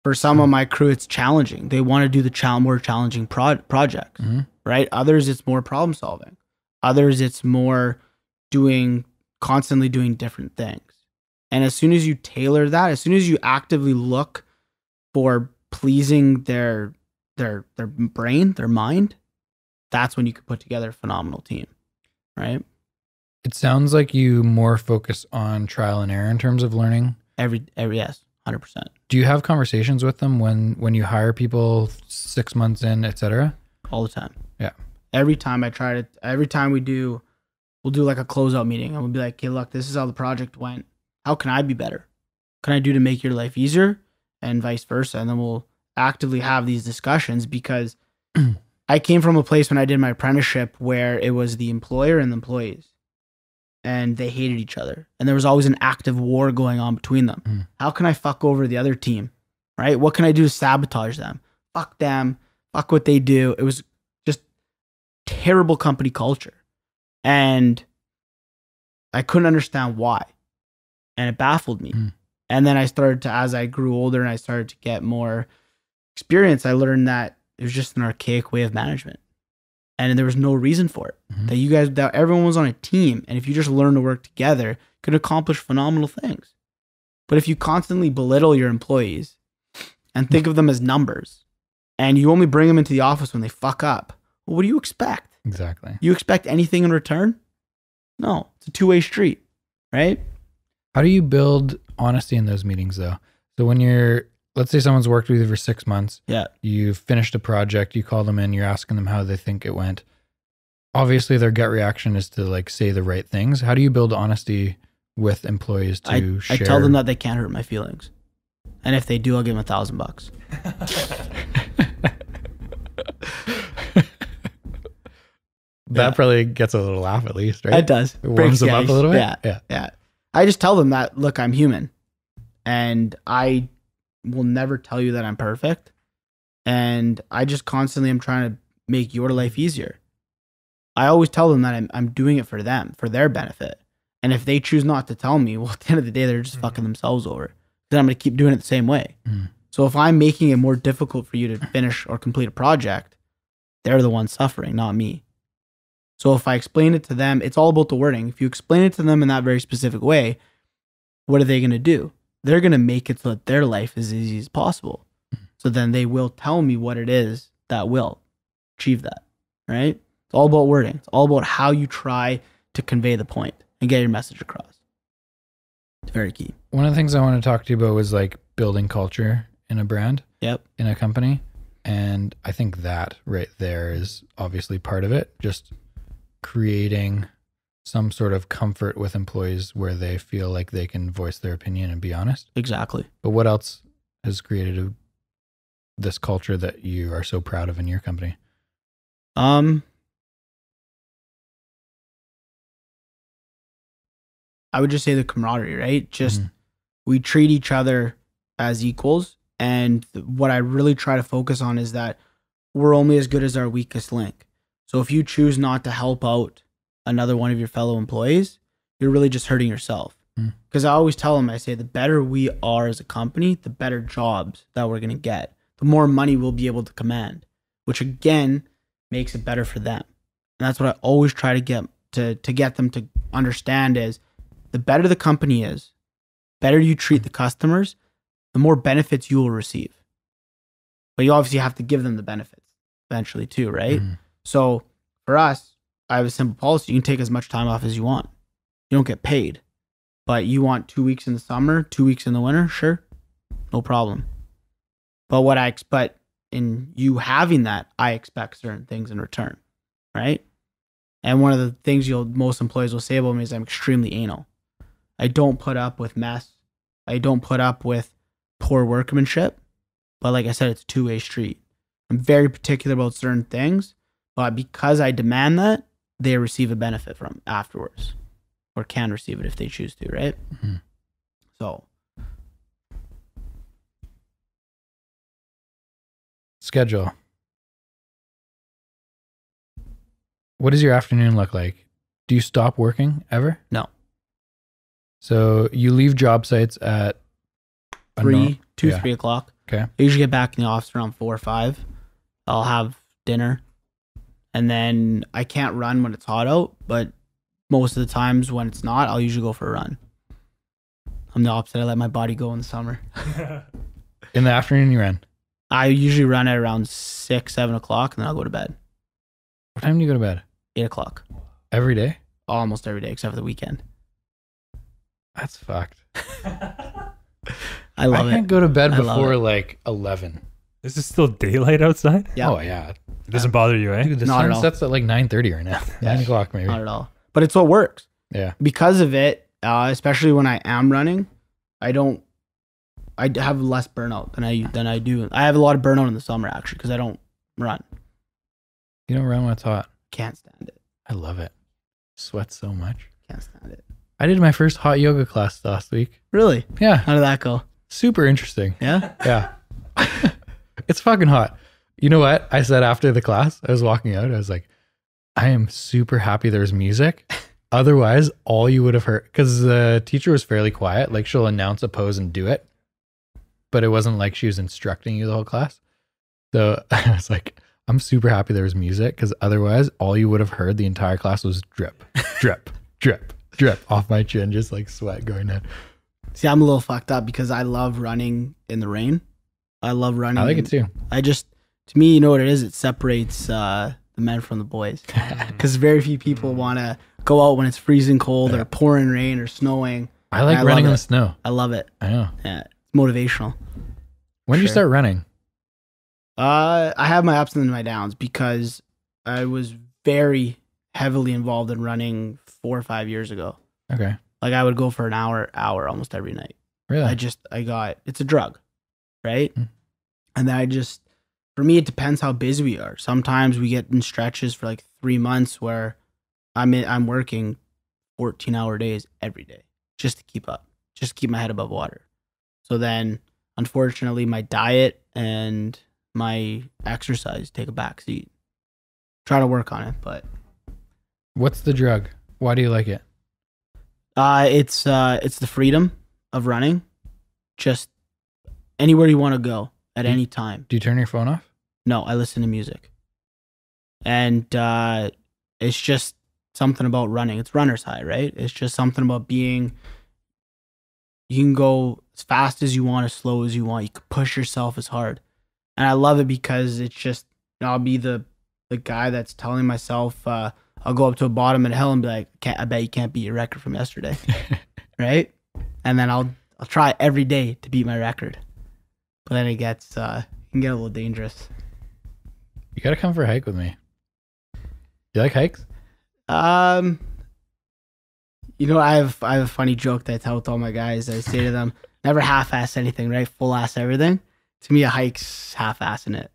for some of my crew, it's challenging. They want to do the more challenging projects, right? Others, it's more problem solving. Others, it's more constantly doing different things. And as soon as you tailor that, as soon as you actively look for pleasing their brain, their mind, that's when you can put together a phenomenal team, right? It sounds like you more focus on trial and error in terms of learning. Every yes, 100%. Do you have conversations with them when you hire people 6 months in, etc.? All the time. Yeah. Every time we'll do like a closeout meeting and we'll be like, okay, look, this is how the project went. How can I be better? What can I do to make your life easier? And vice versa. And then we'll actively have these discussions because I came from a place when I did my apprenticeship where it was the employer and the employees and they hated each other. And there was always an active war going on between them. How can I fuck over the other team? Right? What can I do to sabotage them? Fuck them. Fuck what they do. It was just terrible company culture. And I couldn't understand why. And it baffled me. And then I started to, as I grew older and I started to get more experience, I learned that it was just an archaic way of management. And there was no reason for it. That everyone was on a team. And if you just learn to work together, you could accomplish phenomenal things. But if you constantly belittle your employees and think of them as numbers, and you only bring them into the office when they fuck up, well, what do you expect? Exactly. You expect anything in return? No, it's a two-way street, right? How do you build honesty in those meetings though? So when let's say someone's worked with you for 6 months. Yeah. You've finished a project, you call them in, you're asking them how they think it went. Obviously their gut reaction is to like say the right things. How do you build honesty with employees to share? I tell them that they can't hurt my feelings. And if they do, I'll give them $1,000. That probably gets a little laugh at least, right? It does. It warms them up a little bit. Yeah. I just tell them that, look, I'm human. And I will never tell you that I'm perfect. And I just constantly am trying to make your life easier. I always tell them that I'm doing it for them, for their benefit. And if they choose not to tell me, well, at the end of the day, they're just fucking themselves over. Then I'm going to keep doing it the same way. So if I'm making it more difficult for you to finish or complete a project, they're the ones suffering, not me. So if I explain it to them, it's all about the wording. If you explain it to them in that very specific way, what are they going to do? They're going to make it so that their life is as easy as possible. So then they will tell me what it is that will achieve that, right? It's all about wording. It's all about how you try to convey the point and get your message across. It's very key. One of the things I want to talk to you about was like building culture in a brand, in a company. And I think that right there is obviously part of it. Just creating some sort of comfort with employees where they feel like they can voice their opinion and be honest. Exactly. But what else has created this culture that you are so proud of in your company? I would just say the camaraderie, right? Just we treat each other as equals. And what I really try to focus on is that we're only as good as our weakest link. So if you choose not to help out another one of your fellow employees, you're really just hurting yourself. Because I always tell them, I say, the better we are as a company, the better jobs that we're going to get, the more money we'll be able to command, which again makes it better for them. And that's what I always try to get them to understand is the better the company is, better you treat the customers, the more benefits you will receive. But you obviously have to give them the benefits eventually too, right? So for us, I have a simple policy. You can take as much time off as you want. You don't get paid. But you want 2 weeks in the summer, 2 weeks in the winter? Sure. No problem. But what I expect in you having that, I expect certain things in return, right? And one of the things most employees will say about me is I'm extremely anal. I don't put up with mess. I don't put up with poor workmanship. But like I said, it's a two-way street. I'm very particular about certain things, but because I demand that, they receive a benefit from afterwards, or can receive it if they choose to, right? So. Schedule. What does your afternoon look like? Do you stop working ever? No. So you leave job sites at 3 o'clock. Okay. I usually get back in the office around 4 or 5. I'll have dinner. And then I can't run when it's hot out, but most of the times when it's not, I'll usually go for a run. I'm the opposite. I let my body go in the summer. In the afternoon you run? I usually run at around 6, 7 o'clock, and then I'll go to bed. What time do you go to bed? 8 o'clock. Every day? Almost every day, except for the weekend. That's fucked. I love it. I can't go to bed before like 11. Is it still daylight outside? Yeah. Oh, yeah. It doesn't bother you, eh? Dude, the Not sun at all. sets at like 9:30 right now. 9 o'clock maybe. Not at all. But it's what works. Yeah. Because of it, especially when I am running, I have less burnout than I do. I have a lot of burnout in the summer actually because I don't run. You don't run when it's hot. Can't stand it. I love it. Sweat so much. Can't stand it. I did my first hot yoga class last week. Really? Yeah. How did that go? Super interesting. Yeah? Yeah. It's fucking hot. You know what? I said after the class, I was walking out, I was like, I am super happy there's music. Otherwise, all you would have heard, because the teacher was fairly quiet, like she'll announce a pose and do it, but it wasn't like she was instructing you the whole class. So I was like, I'm super happy there was music, because otherwise, all you would have heard the entire class was drip, drip, drip, drip off my chin, just like sweat going down. See, I'm a little fucked up because I love running in the rain. I love running. I like it too. To me, you know what it is? It separates the men from the boys. Because very few people want to go out when it's freezing cold or pouring rain or snowing. I like running in the snow. I love it. I know. Yeah, it's motivational. When did you start running? I have my ups and my downs because I was very heavily involved in running 4 or 5 years ago. Okay. Like I would go for an hour almost every night. Really? It's a drug, right? And then for me, it depends how busy we are. Sometimes we get in stretches for like 3 months where I'm working 14-hour days every day just to keep up, just to keep my head above water. So then, unfortunately, my diet and my exercise take a back seat. Try to work on it, but What's the drug? Why do you like it? it's the freedom of running, just anywhere you want to go at any time. Do you turn your phone off? No, I listen to music. And it's just something about running. It's runner's high, right? It's just something about you can go as fast as you want, as slow as you want. You can push yourself as hard. And I love it because it's just, I'll be the guy that's telling myself, I'll go up to a bottom of the hill and be like, I bet you can't beat your record from yesterday. Right? And then I'll try every day to beat my record. But then it can get a little dangerous. You gotta come for a hike with me. You like hikes? You know, I have a funny joke that I tell with all my guys. I say to them, never half-ass anything, right? Full-ass everything. To me, a hike's half-assing it.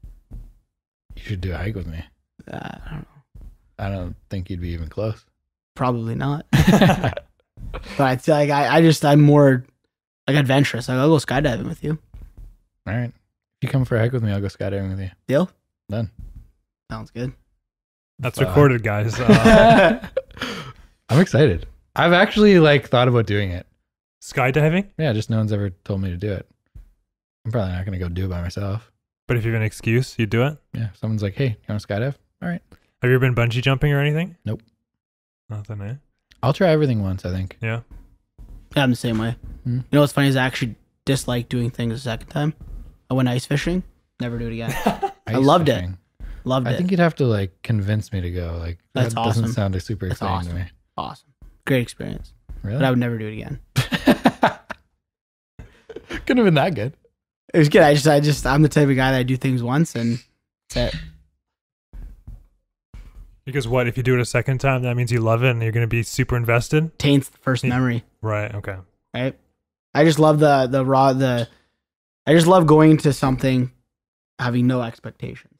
You should do a hike with me. I don't know. I don't think you'd be even close. Probably not. But I'd say, like, I'm more like adventurous. Like, I'll go skydiving with you. All right. If you come for a hike with me, I'll go skydiving with you. Deal? Done. Sounds good. That's recorded, guys. I'm excited. I've actually like thought about doing it. Skydiving? Yeah, just no one's ever told me to do it. I'm probably not going to go do it by myself. But if you have an excuse, you do it? Yeah, if someone's like, hey, you want to skydive? All right. Have you ever been bungee jumping or anything? Nope. Nothing, eh? I'll try everything once, I think. Yeah. Yeah, I'm the same way. You know what's funny is I actually dislike doing things the second time. I went ice fishing. Never do it again. I loved it. Loved it. I think you'd have to like convince me to go. Like That's that awesome. doesn't sound super That's exciting awesome. to me. Awesome. Great experience. Really? But I would never do it again. Couldn't have been that good. It was good. I'm the type of guy that I do things once and that's it. Because what? If you do it a second time, that means you love it and you're going to be super invested? Taints the first memory. Right. Okay. Right? I just love I just love going into something having no expectations.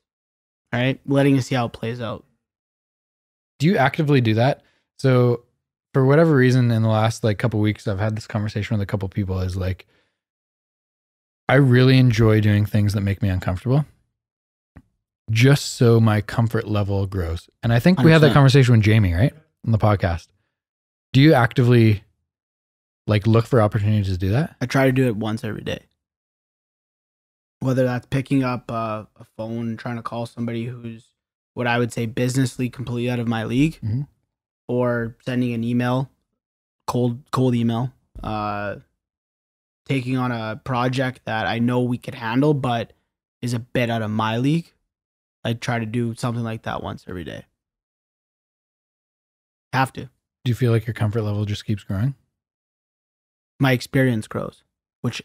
Right? Letting you see how it plays out. Do you actively do that? So for whatever reason in the last like couple weeks, I've had this conversation with a couple people is like, I really enjoy doing things that make me uncomfortable just so my comfort level grows. And I think we had that 100%. conversation with Jamie, right? On the podcast. Do you actively like look for opportunities to do that? I try to do it once every day. Whether that's picking up a phone, trying to call somebody who's what I would say businessly completely out of my league, Mhm. or sending an email, cold email, taking on a project that I know we could handle, but is a bit out of my league. I try to do something like that once every day. Have to. Do you feel like your comfort level just keeps growing? My experience grows, which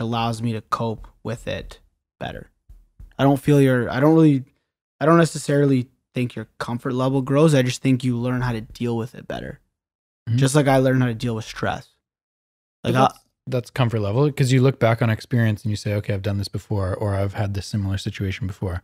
allows me to cope with it better. I don't necessarily think your comfort level grows. I just think you learn how to deal with it better. Mhm. Just like I learned how to deal with stress. Like That's comfort level because you look back on experience and you say, okay, I've done this before, or I've had this similar situation before.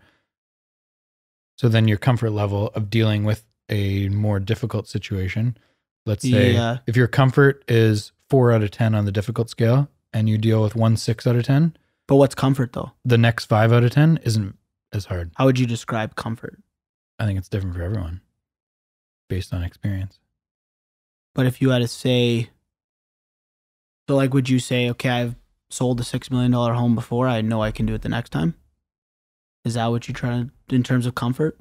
So then your comfort level of dealing with a more difficult situation, let's say if your comfort is 4 out of 10 on the difficult scale and you deal with 6 out of 10, but what's comfort though? the next 5 out of 10 isn't as hard. How would you describe comfort? I think it's different for everyone based on experience. But if you had to say, so like, would you say, okay, I've sold a $6 million home before, I know I can do it the next time? Is that what you try to, in terms of comfort?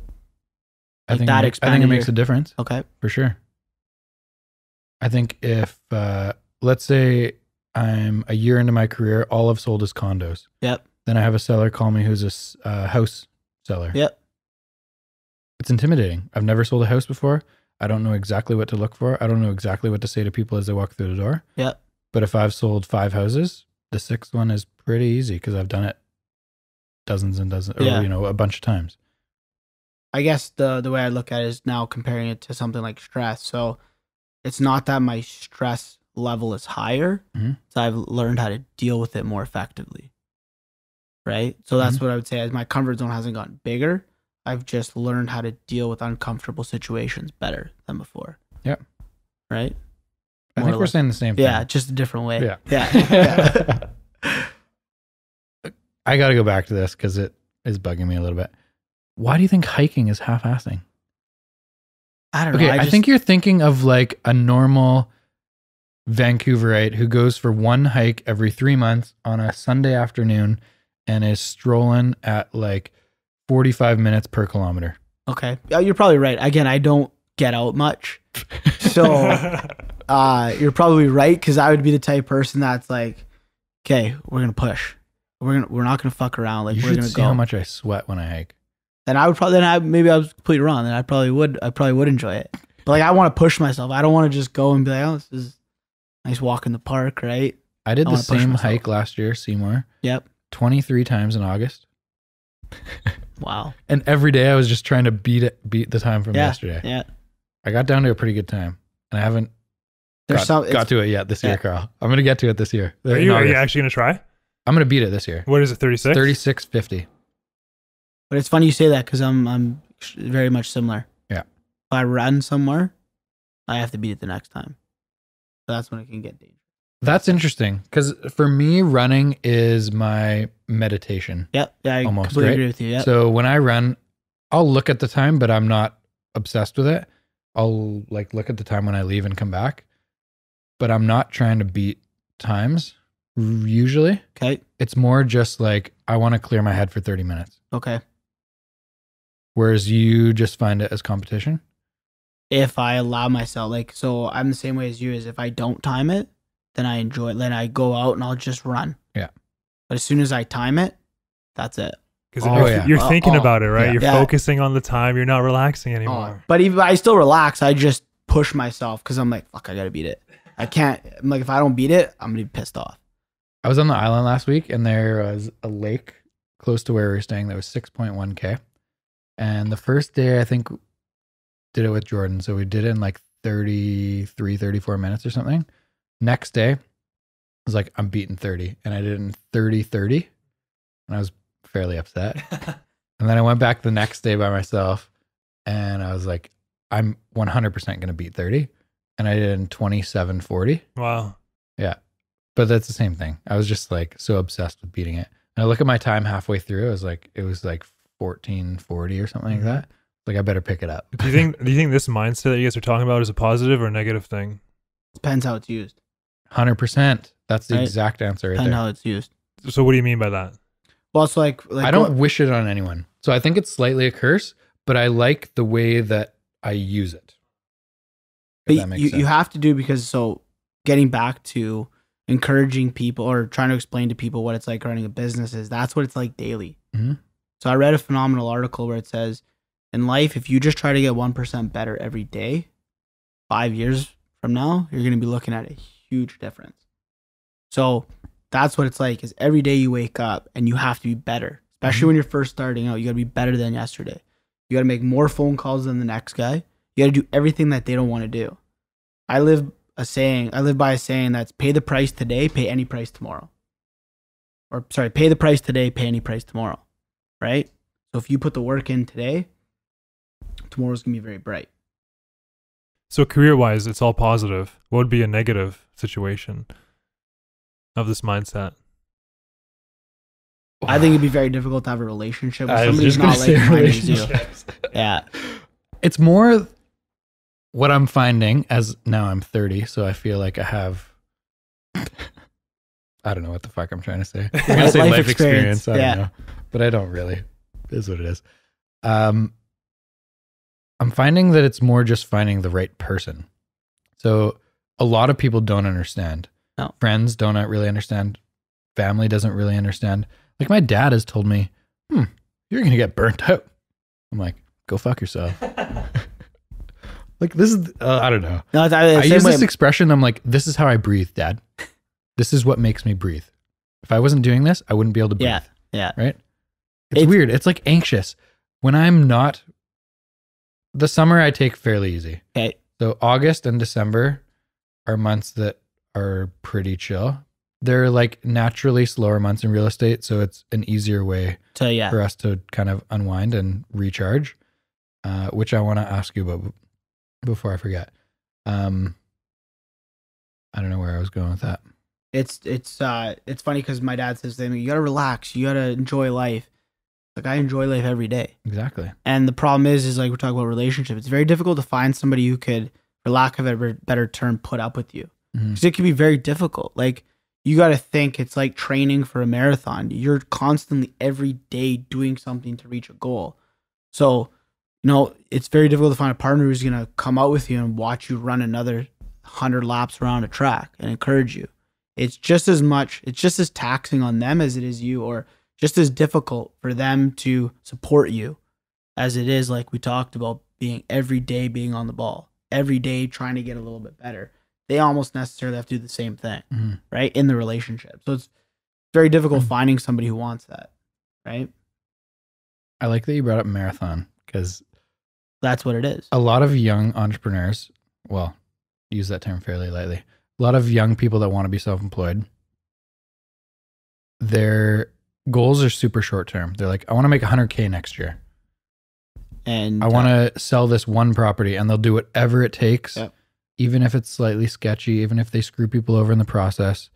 I think it makes a difference. Okay. For sure. I think if, let's say I'm a year into my career, all I've sold is condos. Yep. Then I have a seller call me who's a house seller. Yep. It's intimidating. I've never sold a house before. I don't know exactly what to look for. I don't know exactly what to say to people as they walk through the door. Yep. But if I've sold 5 houses, the 6th one is pretty easy because I've done it dozens and dozens, or, a bunch of times. I guess the way I look at it is now comparing it to something like stress. So it's not that my stress level is higher. Mm-hmm. So I've learned how to deal with it more effectively. Right? So that's what I would say. As my comfort zone hasn't gotten bigger, I've just learned how to deal with uncomfortable situations better than before. Yep. Right? I think we're saying the same thing. Yeah, just a different way. Yeah. Yeah. I got to go back to this because it is bugging me a little bit. Why do you think hiking is half-assing? I don't know. Okay, I think you're thinking of like a normal Vancouverite who goes for one hike every 3 months on a Sunday afternoon and is strolling at like 45 minutes per kilometer. Okay. You're probably right. Again, I don't get out much. So you're probably right, because I would be the type of person that's like, okay, we're going to push. We're not going to fuck around. Like, You we're should going to see go. how much I sweat when I hike. Then I would probably, maybe I was completely wrong. Then I probably would enjoy it. But like, I want to push myself. I don't want to just go and be like, oh, this is a nice walk in the park, right? I did I the wanna push same myself. hike last year, Seymour, Yep. 23 times in August. Wow. And every day I was just trying to beat the time from yesterday. Yeah. I got down to a pretty good time. And I haven't There's got to it yet this year, Carl. I'm going to get to it this year. Are you actually going to try? I'm going to beat it this year. What is it, 36? 36.50. But it's funny you say that because I'm very much similar. Yeah. If I run somewhere, I have to beat it the next time. So that's when it can get dangerous. That's interesting because for me, running is my meditation. Yep. Yeah, I almost, completely right? agree with you. Yep. So when I run, I'll look at the time, but I'm not obsessed with it. I'll like look at the time when I leave and come back, but I'm not trying to beat times usually. Okay. It's more just like I want to clear my head for 30 minutes. Okay. Whereas you just find it as competition. If I allow myself, like, so I'm the same way as you, is if I don't time it, then I enjoy it. Then I go out and I'll just run. Yeah. But as soon as I time it, that's it. Because you're thinking about it, right? Yeah. You're focusing on the time. You're not relaxing anymore. But even I still relax. I just push myself because I'm like, fuck, I got to beat it. I can't, I'm like, if I don't beat it, I'm going to be pissed off. I was on the island last week and there was a lake close to where we were staying that was 6.1K. And the first day, I think, did it with Jordan. So we did it in like 33, 34 minutes or something. Next day, I was like, I'm beating 30. And I did it in 30:30. And I was fairly upset. And then I went back the next day by myself and I was like, I'm 100% going to beat 30. And I did it in 27:40. Wow. Yeah. But that's the same thing. I was just like so obsessed with beating it. And I look at my time halfway through. It was like 14:40 or something like that. Like I better pick it up. Do you think this mindset that you guys are talking about is a positive or a negative thing? Depends how it's used. 100%. That's the exact answer right Depends there. how it's used. So what do you mean by that? Well, it's like I don't wish it on anyone. So I think it's slightly a curse, but I like the way that I use it. If that But makes sense. you have to do, because so getting back to encouraging people or trying to explain to people what it's like running a business is, that's what it's like daily. Mhm. So I read a phenomenal article where it says, in life, if you just try to get 1% better every day, 5 years from now, you're going to be looking at a huge difference. So that's what it's like, is every day you wake up and you have to be better, especially when you're first starting out. You got to be better than yesterday. You got to make more phone calls than the next guy. You got to do everything that they don't want to do. I live by a saying that's pay the price today, pay any price tomorrow. Or sorry, pay the price today, pay any price tomorrow. Right? So if you put the work in today, tomorrow's going to be very bright. So career-wise, it's all positive. What would be a negative situation of this mindset? I think it'd be very difficult to have a relationship with I was somebody who's just gonna not say like-minded as you. relationships. Yeah. It's more what I'm finding as now I'm 30, so I feel like I have I don't know what the fuck I'm trying to say. I'm gonna say life experience. I don't know. But I don't really. It is what it is. I'm finding that it's more just finding the right person. So a lot of people don't understand. No. Friends don't really understand. Family doesn't really understand. Like my dad has told me, you're going to get burnt out. I'm like, go fuck yourself. Like this is, I don't know. No, I use this expression. I'm like, this is how I breathe, Dad. This is what makes me breathe. If I wasn't doing this, I wouldn't be able to breathe. Yeah. Right? It's weird. It's like anxious. When I'm not, the summer I take fairly easy. Okay. So August and December are months that are pretty chill. They're like naturally slower months in real estate. So it's an easier way for us to kind of unwind and recharge, which I want to ask you about before I forget. I don't know where I was going with that. It's funny because my dad says to me, you got to relax. You got to enjoy life. Like I enjoy life every day. Exactly. And the problem is like we're talking about relationship. It's very difficult to find somebody who could, for lack of a better term, put up with you. Because it can be very difficult. Like you got to think it's like training for a marathon. You're constantly every day doing something to reach a goal. So, it's very difficult to find a partner who's going to come out with you and watch you run another 100 laps around a track and encourage you. It's just as taxing on them as it is you, or just as difficult for them to support you as it is, like we talked about, being every day being on the ball, every day trying to get a little bit better. They almost necessarily have to do the same thing, right? In the relationship. So it's very difficult finding somebody who wants that, right? I like that you brought up marathon because that's what it is. A lot of young entrepreneurs, well, use that term fairly lightly. A lot of young people that want to be self-employed, their goals are super short term. They're like, I want to make 100K next year. And I want to sell this one property, and they'll do whatever it takes, even if it's slightly sketchy, even if they screw people over in the process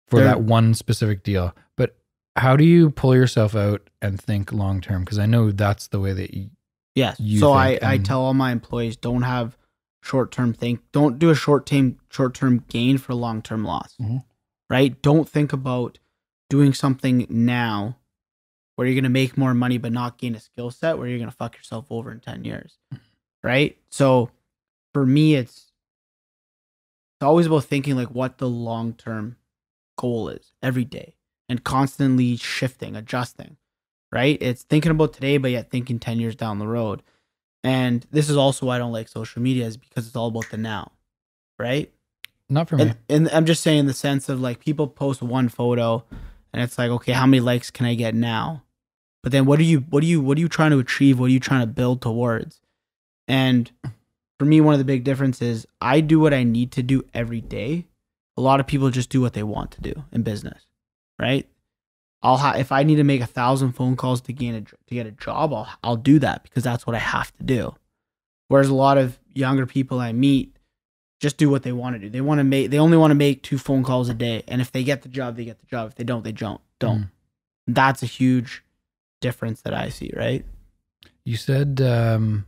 for that one specific deal. But how do you pull yourself out and think long term? Because I know that's the way that you so think. I tell all my employees, don't have short-term don't do a short-term gain for long-term loss. Right? Don't think about doing something now where you're going to make more money but not gain a skill set where you're going to fuck yourself over in 10 years. Right? So for me, it's always about thinking like what the long-term goal is every day and constantly shifting, adjusting. Right? It's thinking about today, but yet thinking 10 years down the road. And this is also why I don't like social media, is because it's all about the now. Right? Not for me. And I'm just saying in the sense of like people post one photo and it's like, okay, how many likes can I get now? But then what are you trying to achieve? What are you trying to build towards? And for me, one of the big differences, I do what I need to do every day. A lot of people just do what they want to do in business, right? If I need to make 1,000 phone calls to get a job, I'll do that because that's what I have to do. Whereas a lot of younger people I meet just do what they want to do. They only want to make 2 phone calls a day, and if they get the job, they get the job. If they don't, they don't. That's a huge difference that I see, right? You said some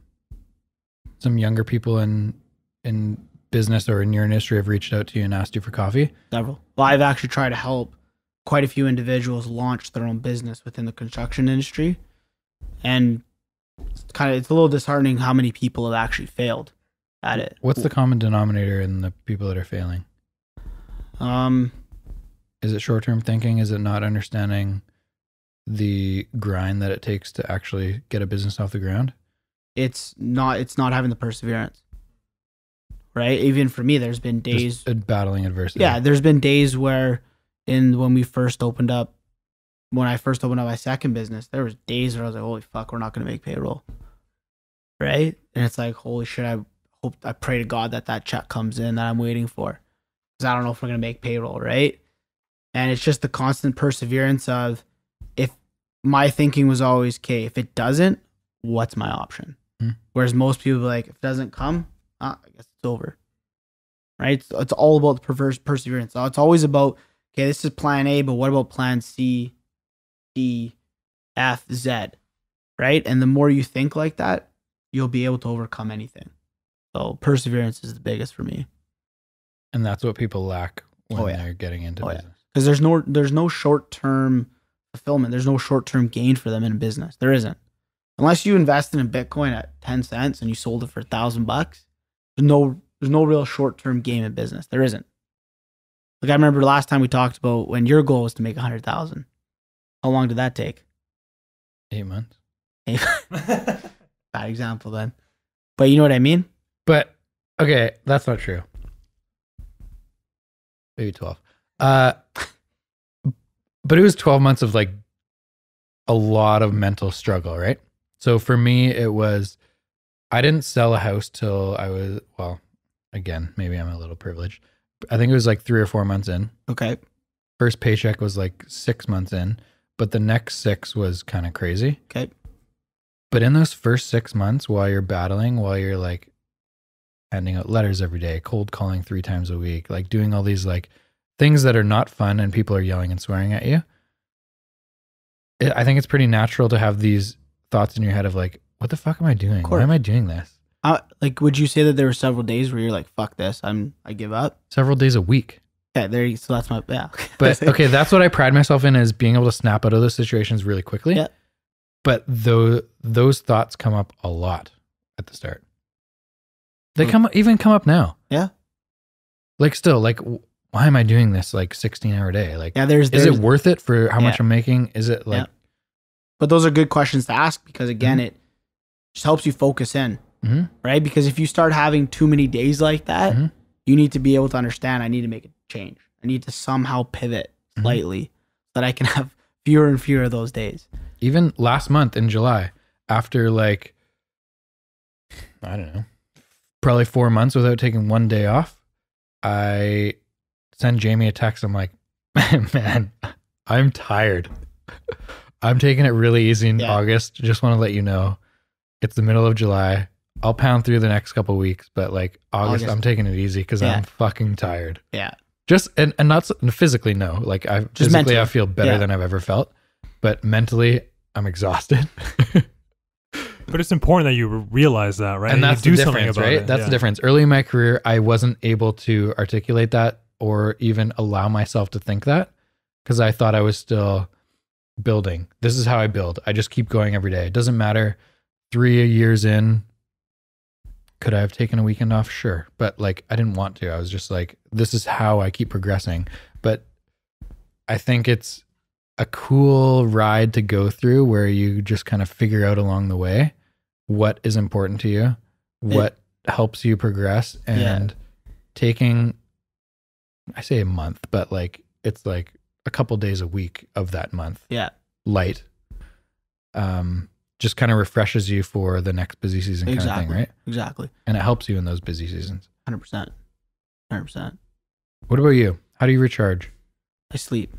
younger people in business or in your industry have reached out to you and asked you for coffee. Several. Well, I've actually tried to help quite a few individuals launch their own business within the construction industry, and it's a little disheartening how many people have actually failed at it. What's the common denominator in the people that are failing? Is it short-term thinking? Is it not understanding the grind that it takes to actually get a business off the ground? It's not having the perseverance. Right? Even for me, there's been days just battling adversity. Yeah, there's been days where when I first opened up my second business, there was days where I was like, holy fuck, we're not going to make payroll. Right? And it's like, holy shit, I pray to God that check comes in that I'm waiting for, because I don't know if we're going to make payroll. Right? And it's just the constant perseverance of, if my thinking was always, okay, if it doesn't, what's my option? Whereas most people are like, if it doesn't come, I guess it's over. Right? It's all about the perseverance. So it's always about, okay, this is plan A, but what about plan C, D, F, Z? Right? And the more you think like that, you'll be able to overcome anything. So perseverance is the biggest for me. And that's what people lack when they're getting into business. Because there's no short-term fulfillment. There's no short-term gain for them in business. There isn't. Unless you invested in Bitcoin at 10 cents and you sold it for $1,000, there's no real short-term gain in business. There isn't. Like I remember last time we talked about when your goal was to make 100,000. How long did that take? 8 months. Bad example then. But you know what I mean? But okay, that's not true. Maybe 12. But it was 12 months of like a lot of mental struggle, right? So for me, it was, I didn't sell a house till I was, well, again, maybe I'm a little privileged. I think it was like 3 or 4 months in. Okay. First paycheck was like 6 months in, but the next 6 was kind of crazy. Okay. But in those first 6 months, while you're battling, while you're like handing out letters every day, cold calling 3 times a week, like doing all these like things that are not fun and people are yelling and swearing at you, I think it's pretty natural to have these thoughts in your head of like, what the fuck am I doing? Why am I doing this? Like, would you say that there were several days where you're like, fuck this, I give up? Several days a week. Okay, so that's my, yeah. But okay, that's what I pride myself in, is being able to snap out of those situations really quickly. Yeah. But those thoughts come up a lot at the start. They come up now. Yeah. Like still, like, why am I doing this like 16-hour day? Like, yeah, is it worth it for how much I'm making? Is it like? Yeah. But those are good questions to ask, because again, it just helps you focus in, right? Because if you start having too many days like that, you need to be able to understand, I need to make a change. I need to somehow pivot slightly so that I can have fewer and fewer of those days. Even last month in July, after like, I don't know, probably 4 months without taking one day off, I send Jamie a text. I'm like, man, I'm tired. I'm taking it really easy in August. Just want to let you know it's the middle of July. I'll pound through the next couple weeks, but like August, I'm taking it easy because I'm fucking tired. Yeah. Just, and not physically, no. Like I feel better than I've ever felt, but mentally I'm exhausted. But it's important that you realize that, right? And that's you the do something difference, about right? it. That's the difference. Early in my career, I wasn't able to articulate that or even allow myself to think that because I thought I was still building. This is how I build. I just keep going every day. It doesn't matter. 3 years in, could I have taken a weekend off? Sure. But like, I didn't want to. I was just like, this is how I keep progressing. But I think it's a cool ride to go through where you just kind of figure out along the way what is important to you, what helps you progress, and taking, I say a month, but like, it's like a couple days a week of that month. Yeah. Light. Just kind of refreshes you for the next busy season kind of thing, right? Exactly. And it helps you in those busy seasons. 100%. 100%. What about you? How do you recharge? I sleep.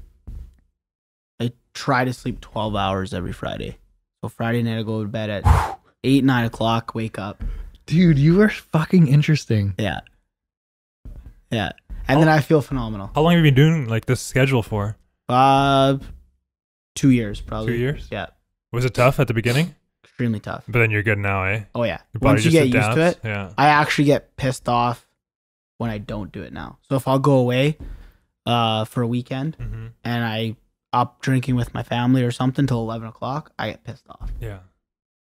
I try to sleep 12 hours every Friday. So Friday night I go to bed at 8, 9 o'clock, wake up. Dude, you are fucking interesting. Yeah. Yeah. And then I feel phenomenal. How long have you been doing like this schedule for? 2 years probably. 2 years? Yeah. Was it tough at the beginning? Extremely tough. But then you're good now, eh? Oh yeah. Your body Once you just get used to it, yeah. I actually get pissed off when I don't do it now. So if I'll go away for a weekend and I up drinking with my family or something till 11 o'clock, I get pissed off. Yeah.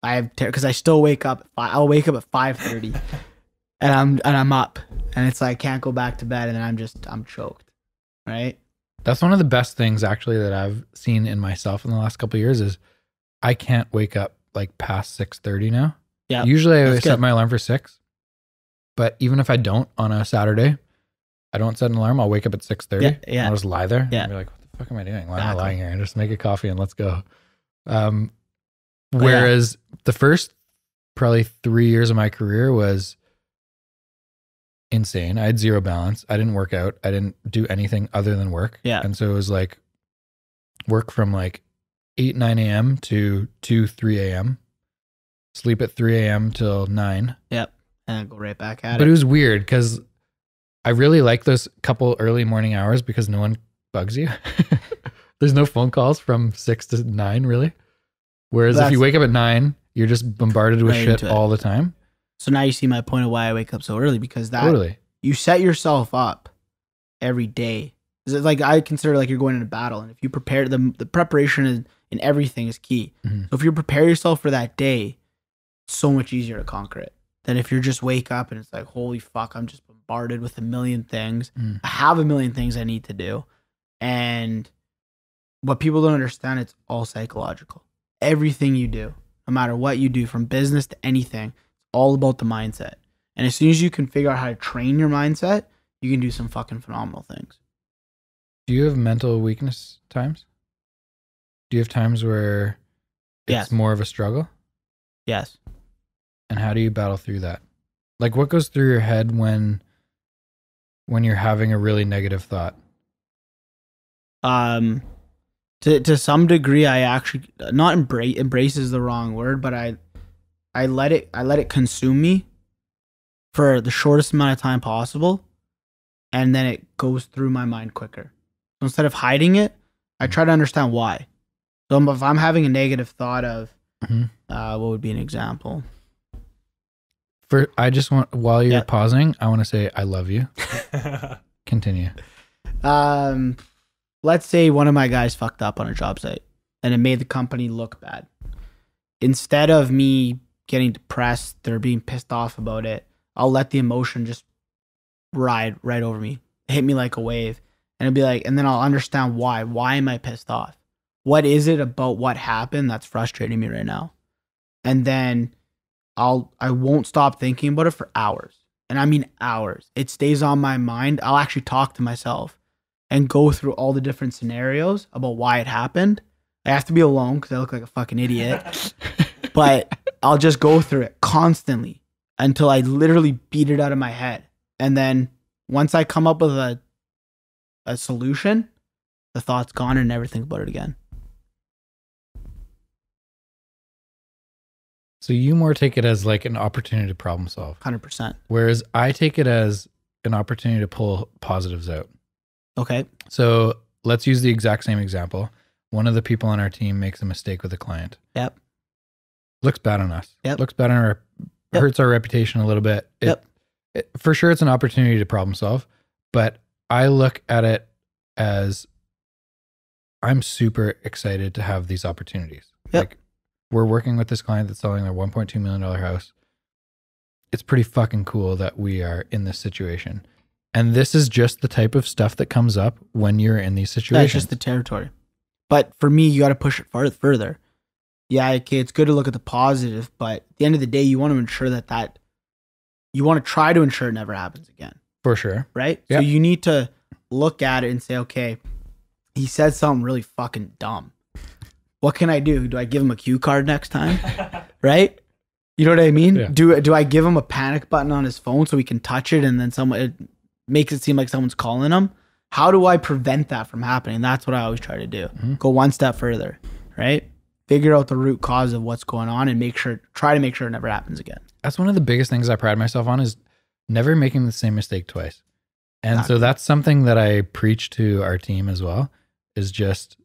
I have because I still wake up. I'll wake up at 5:30, and I'm up, and it's like I can't go back to bed, and then I'm choked, right? That's one of the best things actually that I've seen in myself in the last couple of years is I can't wake up like past 6:30 now. Yeah. Usually I set my alarm for 6, but even if I don't on a Saturday, I don't set an alarm. I'll wake up at 6:30. Yeah. I'll just lie there. Yeah. And be like, what the fuck am I doing? Why am I lying here? And just make a coffee and let's go. Whereas the first probably 3 years of my career was insane. I had zero balance. I didn't work out. I didn't do anything other than work. Yeah. And so it was like work from like 8, 9 a.m. to 2, 3 a.m. Sleep at 3 a.m. till 9. Yep. And then go right back at it. But it was weird because I really like those couple early morning hours because no one bugs you. There's no phone calls from 6 to 9 really. Whereas if you wake up at 9, you're just bombarded with shit all the time. So now you see my point of why I wake up so early, because you set yourself up every day. Like I consider like you're going into battle, and if you prepare, the preparation in everything is key. So if you prepare yourself for that day, it's so much easier to conquer it than if you're just wake up and it's like, holy fuck, I'm just bombarded with a million things. I have a million things I need to do. And what people don't understand, it's all psychological. Everything you do, no matter what you do, from business to anything, it's all about the mindset. And as soon as you can figure out how to train your mindset, you can do some fucking phenomenal things. Do you have mental weakness times? Do you have times where it's more of a struggle? Yes. And how do you battle through that? Like what goes through your head when you're having a really negative thought? To some degree, I actually not embrace is the wrong word, but I let it consume me for the shortest amount of time possible, and then it goes through my mind quicker. So instead of hiding it, I try to understand why. So if I'm having a negative thought of, what would be an example? I just want, while you're pausing, I want to say I love you. Continue. Let's say one of my guys fucked up on a job site and it made the company look bad. Instead of me getting depressed or being pissed off about it, I'll let the emotion just ride right over me, hit me like a wave. And it'll be like, and then I'll understand why. Why am I pissed off? What is it about what happened that's frustrating me right now? And then I won't stop thinking about it for hours. And I mean hours. It stays on my mind. I'll actually talk to myself and go through all the different scenarios about why it happened. I have to be alone because I look like a fucking idiot. But I'll just go through it constantly until I literally beat it out of my head. And then once I come up with a solution, the thought's gone and never think about it again. So you more take it as like an opportunity to problem solve. 100%. Whereas I take it as an opportunity to pull positives out. Okay. So let's use the exact same example. One of the people on our team makes a mistake with a client. Yep. Looks bad on us. Yep. Looks bad on our, hurts our reputation a little bit. For sure, it's an opportunity to problem solve, but I look at it as I'm super excited to have these opportunities. Yep. Like, we're working with this client that's selling their $1.2 million house. It's pretty fucking cool that we are in this situation. And this is just the type of stuff that comes up when you're in these situations. That's just the territory. But for me, you got to push it further. Yeah, okay, it's good to look at the positive, but at the end of the day, you want to ensure that you want to try to ensure it never happens again. For sure. Right? Yep. So you need to look at it and say, okay, he said something really fucking dumb. What can I do? Do I give him a cue card next time? Right? You know what I mean? Yeah. Do I give him a panic button on his phone so he can touch it and then it makes it seem like someone's calling him? How do I prevent that from happening? That's what I always try to do. Mm-hmm. Go one step further, right? Figure out the root cause of what's going on and try to make sure it never happens again. That's one of the biggest things I pride myself on is never making the same mistake twice. And Exactly. so that's something that I preach to our team as well, is just,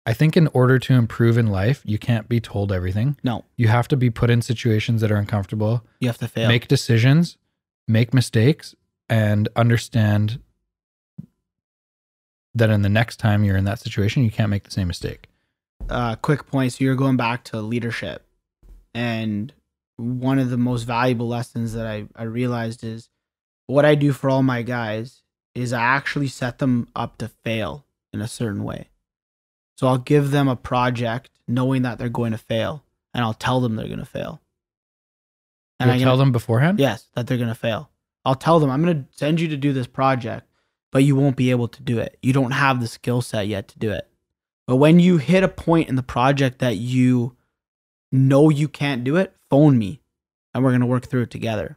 I think in order to improve in life, you can't be told everything. No. You have to be put in situations that are uncomfortable, You have to fail. make decisions, make mistakes, and understand that in the next time you're in that situation, you can't make the same mistake. Quick point. So you're going back to leadership. And one of the most valuable lessons that I realized is what I do for all my guys is I actually set them up to fail in a certain way. So I'll give them a project knowing that they're going to fail, and I'll tell them they're going to fail. And You'll tell them beforehand? Yes, that they're going to fail. I'll tell them, I'm going to send you to do this project, but you won't be able to do it. You don't have the skill set yet to do it. But when you hit a point in the project that you know you can't do it, phone me and we're going to work through it together.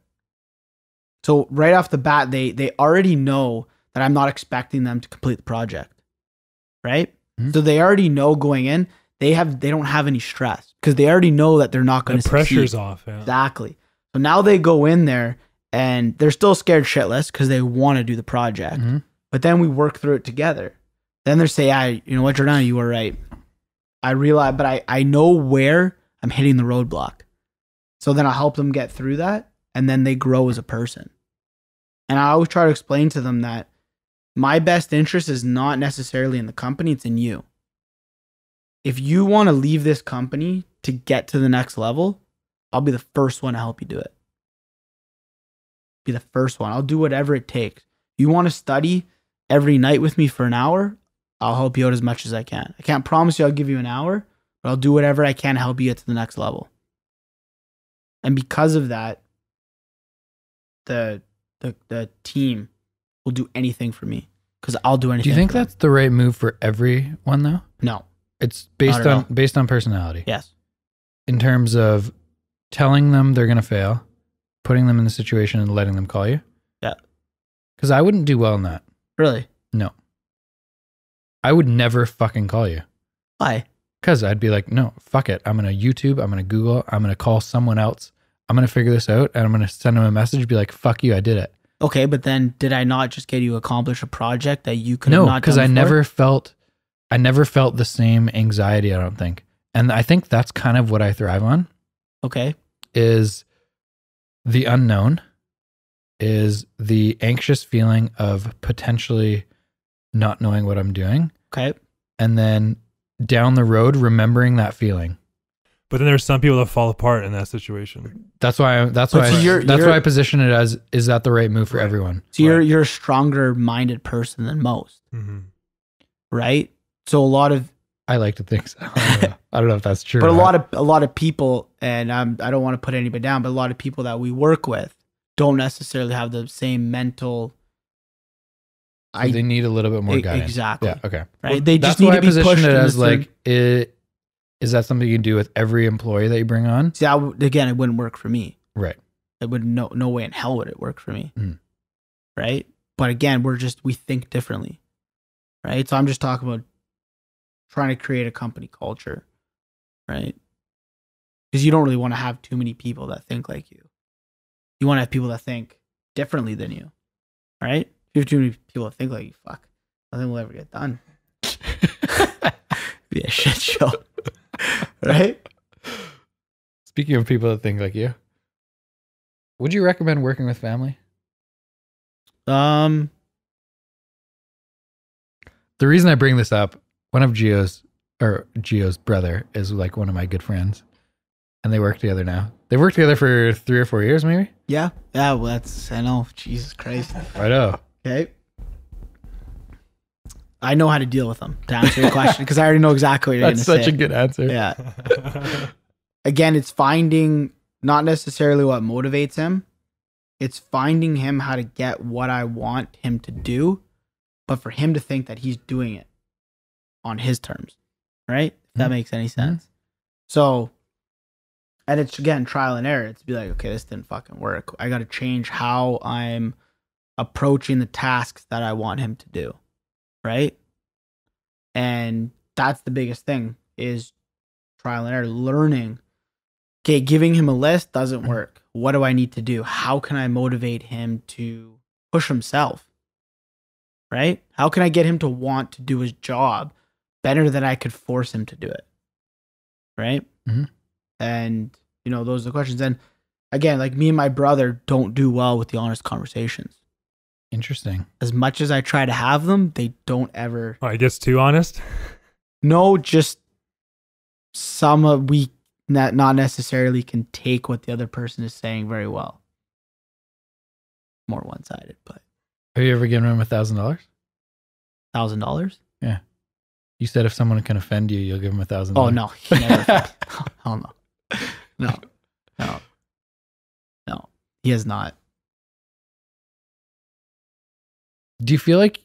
So right off the bat, they already know that I'm not expecting them to complete the project, right? Mm-hmm. So they already know going in, they don't have any stress because they already know that they're not going to succeed. The pressure's off. Yeah. Exactly. So now they go in there and they're still scared shitless because they want to do the project. Mm-hmm. But then we work through it together. Then they say, you know what, Giordano, you were right. I realize, but I know where I'm hitting the roadblock. So then I'll help them get through that. And then they grow as a person. And I always try to explain to them that my best interest is not necessarily in the company, it's in you. If you want to leave this company to get to the next level, I'll be the first one to help you do it. Be the first one. I'll do whatever it takes. You want to study every night with me for an hour? I'll help you out as much as I can. I can't promise you I'll give you an hour, but I'll do whatever I can to help you get to the next level. And because of that, the team will do anything for me because I'll do anything. Do you think for them. that's the right move for everyone though? No. It's Not at all. based on personality. Yes. In terms of telling them they're going to fail, putting them in the situation and letting them call you. Yeah. Because I wouldn't do well in that. Really? No. I would never fucking call you. Why? Because I'd be like, no, fuck it. I'm going to YouTube. I'm going to Google. I'm going to call someone else. I'm going to figure this out. And I'm going to send them a message, be like, fuck you, I did it. Okay, but then did I not just get you to accomplish a project that you could have not done? No, because I before? never felt the same anxiety, I don't think. And I think that's kind of what I thrive on. Okay. Is the unknown, is the anxious feeling of potentially not knowing what I'm doing. Okay. And then down the road, remembering that feeling. But then there's some people that fall apart in that situation. That's why I position it as, is that the right move for everyone? So you're a stronger minded person than most, Mm-hmm. right? So a lot of, I like to think so. I don't know if that's true. but a lot of people, and I don't want to put anybody down, but a lot of people that we work with don't necessarily have the same mental. So they need a little bit more guidance. Exactly. Yeah. Okay. Right. Well, They that's just need why to I be position pushed it in as a like is that something you can do with every employee that you bring on? See, again, it wouldn't work for me. Right. It would no way in hell would it work for me. Mm. Right. But again, we think differently. Right. So I'm just talking about trying to create a company culture. Right. Because you don't really want to have too many people that think like you. You want to have people that think differently than you. Right. If you have too many people that think like you, fuck, nothing will ever get done. Be a shit show. Right. Speaking of people that think like you, would you recommend working with family? Um, The reason I bring this up, one of Gio's brother is like one of my good friends, and they work together now. They've worked together for 3 or 4 years, maybe. yeah. Yeah. Well, I know. Jesus Christ. I know. Okay. I know how to deal with them, to answer your question, because I already know exactly what you're going to say. That's such a good answer. Yeah. Again, it's finding not necessarily what motivates him. It's finding him how to get what I want him to do, but for him to think that he's doing it on his terms, right? If that makes any sense. So, and it's again, trial and error. It's be like, okay, this didn't fucking work. I got to change how I'm approaching the tasks that I want him to do. Right. And that's the biggest thing is trial and error, learning. Okay, giving him a list doesn't work. What do I need to do? How can I motivate him to push himself? Right? How can I get him to want to do his job better than I could force him to do it? Right? Mm-hmm. And, those are the questions. And again, like me and my brother don't do well with the honest conversations. Interesting. As much as I try to have them, they don't ever. Oh, I guess too honest. No, just some we not necessarily can take what the other person is saying very well. More one-sided, but Have you ever given him $1,000? $1,000? Yeah. You said if someone can offend you, you'll give him $1,000. Oh no, he never. Hell no, no. He has not. Do you feel like,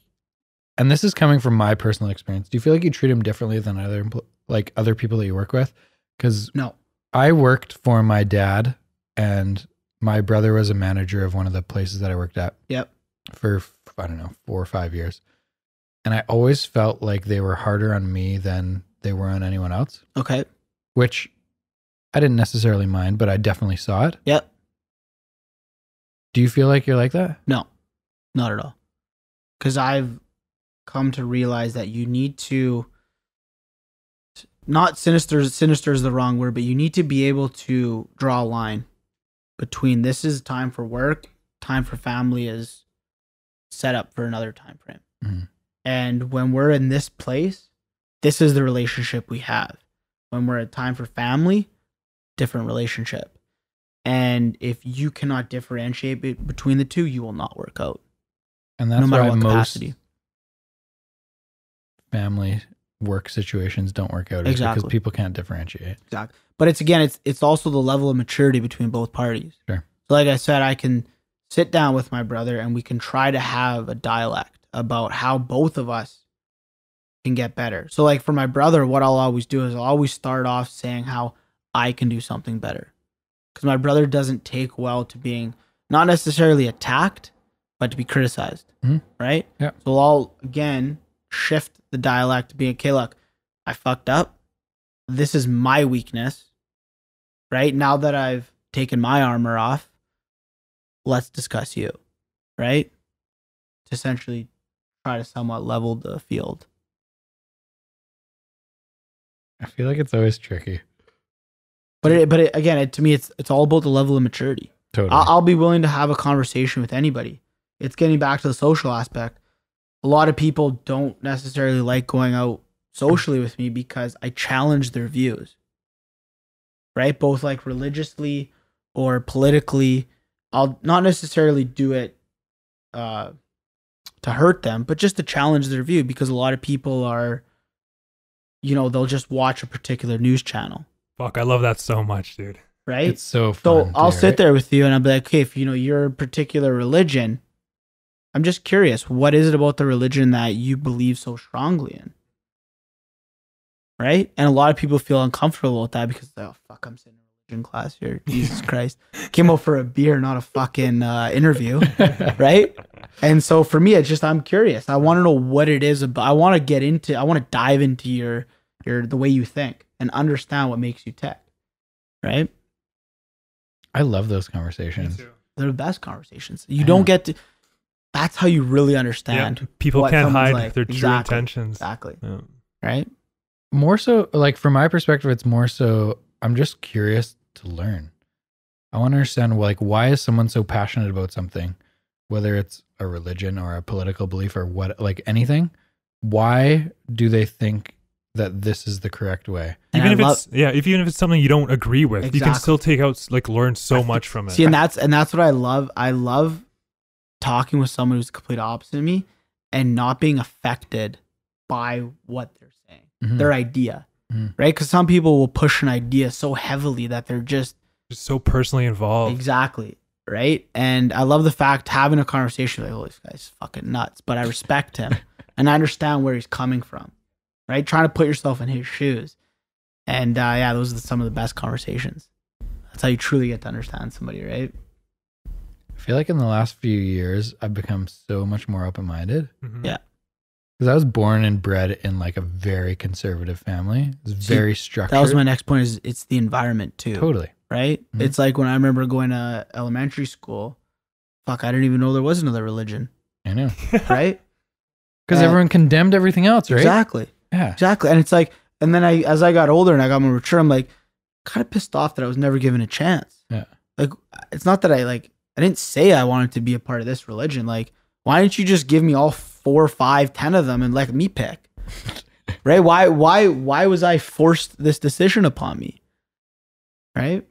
and this is coming from my personal experience, do you feel like you treat him differently than other people that you work with? Because No. I worked for my dad, and my brother was a manager of one of the places that I worked at. Yep. For, I don't know, 4 or 5 years. And I always felt like they were harder on me than they were on anyone else. Okay. Which I didn't necessarily mind, but I definitely saw it. Yep. Do you feel like you're like that? No, not at all. Because I've come to realize that you need to, not sinister is the wrong word, but you need to be able to draw a line between this is time for work, time for family is set up for another time frame. Mm-hmm. And when we're in this place, this is the relationship we have. When we're at time for family, different relationship. And if you cannot differentiate between the two, you will not work out. And that's no matter why what most capacity. family work situations don't work out, is because people can't differentiate. Exactly. But it's also the level of maturity between both parties. Sure. So like I said, I can sit down with my brother and we can try to have a dialect about how both of us can get better. So like for my brother, what I'll always do is I'll always start off saying how I can do something better. Because my brother doesn't take well to being not necessarily attacked, but to be criticized. Mm-hmm. Right? Yeah. So I'll, again, shift the dialect to being, okay, look, I fucked up. This is my weakness. Right? Now that I've taken my armor off, let's discuss you. Right? To essentially try to somewhat level the field. I feel like it's always tricky. But again, to me, it's all about the level of maturity. Totally. I'll be willing to have a conversation with anybody. It's getting back to the social aspect. A lot of people don't necessarily like going out socially with me because I challenge their views. Right? Both like religiously or politically. I'll not necessarily do it to hurt them, but just to challenge their view, because a lot of people are, they'll just watch a particular news channel. Fuck, I love that so much, dude. Right? It's so fun. So I'll sit there with you and I'll be like, okay, if you're a particular religion, I'm just curious, what is it about the religion that you believe so strongly in? Right? And a lot of people feel uncomfortable with that because, oh, fuck, I'm sitting in a in class here. Jesus Christ. Came out for a beer, not a fucking interview. Right? And so for me, it's just, I'm curious. I want to know what it is about. I want to dive into your the way you think and understand what makes you tick. Right? I love those conversations. They're the best conversations. You don't get to, that's how you really understand. Yeah, people what can't someone's hide like. their true Exactly. intentions. Exactly. Yeah. Right? More so, like from my perspective, it's more so I'm just curious to learn. I want to understand, like, why is someone so passionate about something, whether it's a religion or a political belief or what, like anything. Why do they think that this is the correct way? Even if it's something you don't agree with, you can Exactly. still take out, like, learn so much from it. See, and that's what I love. I love talking with someone who's the complete opposite of me and not being affected by what they're saying, their idea, right? Because some people will push an idea so heavily that they're just so personally involved. exactly right. And I love the fact having a conversation like, oh, this guy's fucking nuts, but I respect him and I understand where he's coming from, right? Trying to put yourself in his shoes, and yeah, those are some of the best conversations. That's how you truly get to understand somebody, right? I feel like in the last few years, I've become so much more open-minded. Yeah. Because I was born and bred in like a very conservative family. It was very structured. That was my next point, is it's the environment too. Totally. Right? It's like when I remember going to elementary school, fuck, I didn't even know there was another religion. I know. Right? Because everyone condemned everything else, right? Exactly. Yeah. Exactly. And it's like, and then as I got older and I got more mature, I'm like, kind of pissed off that I was never given a chance. Yeah. Like, it's not that I didn't say I wanted to be a part of this religion. Like, why didn't you just give me all 4, 5, 10 of them and let me pick? Right? Why was I forced this decision upon me? Right?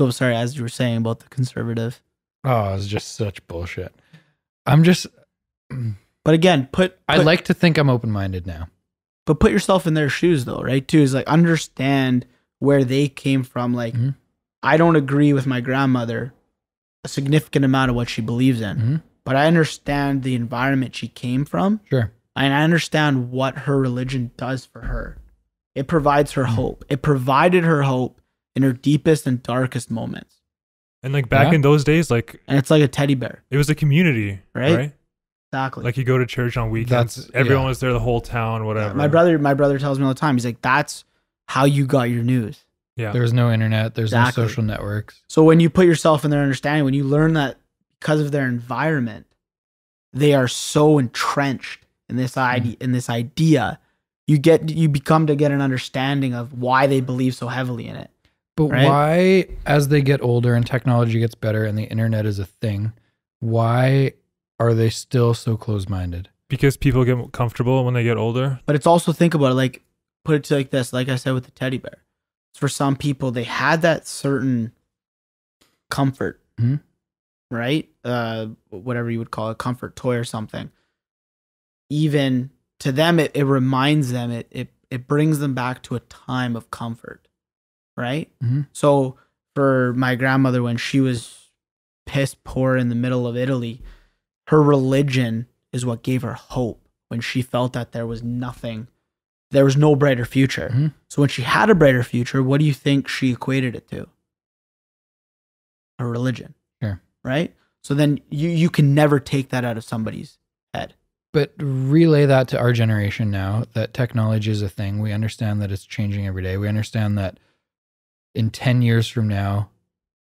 So sorry, as you were saying about the conservative. Oh, it's just such bullshit. I'm just. But again, I like to think I'm open-minded now. But put yourself in their shoes, though, right? Too, is like understand where they came from. Like, I don't agree with my grandmother a significant amount of what she believes in, but I understand the environment she came from. Sure. And I understand what her religion does for her. It provides her hope. It provided her hope in her deepest and darkest moments. And like back in those days, like, and it's like a teddy bear. It was a community, right? Exactly. Like you go to church on weekends. Everyone was there, the whole town, whatever. My brother tells me all the time. He's like, that's how you got your news. Yeah. There's no internet. There's no social networks. So when you put yourself in their understanding, when you learn that because of their environment, they are so entrenched in this idea, you become to get an understanding of why they believe so heavily in it. But why, as they get older and technology gets better and the internet is a thing, why are they still so closed-minded? Because people get comfortable when they get older. But it's also, think about it, like, put it to like this, like I said with the teddy bear. For some people, they had that certain comfort, right? Whatever you would call it, comfort toy or something. Even to them, it reminds them, it brings them back to a time of comfort, right? So for my grandmother, when she was piss poor in the middle of Italy, her religion is what gave her hope when she felt that there was no brighter future. So when she had a brighter future, what do you think she equated it to? A religion. Sure. Right? So then you can never take that out of somebody's head. But relay that to our generation now, that technology is a thing. We understand that it's changing every day. We understand that in 10 years from now,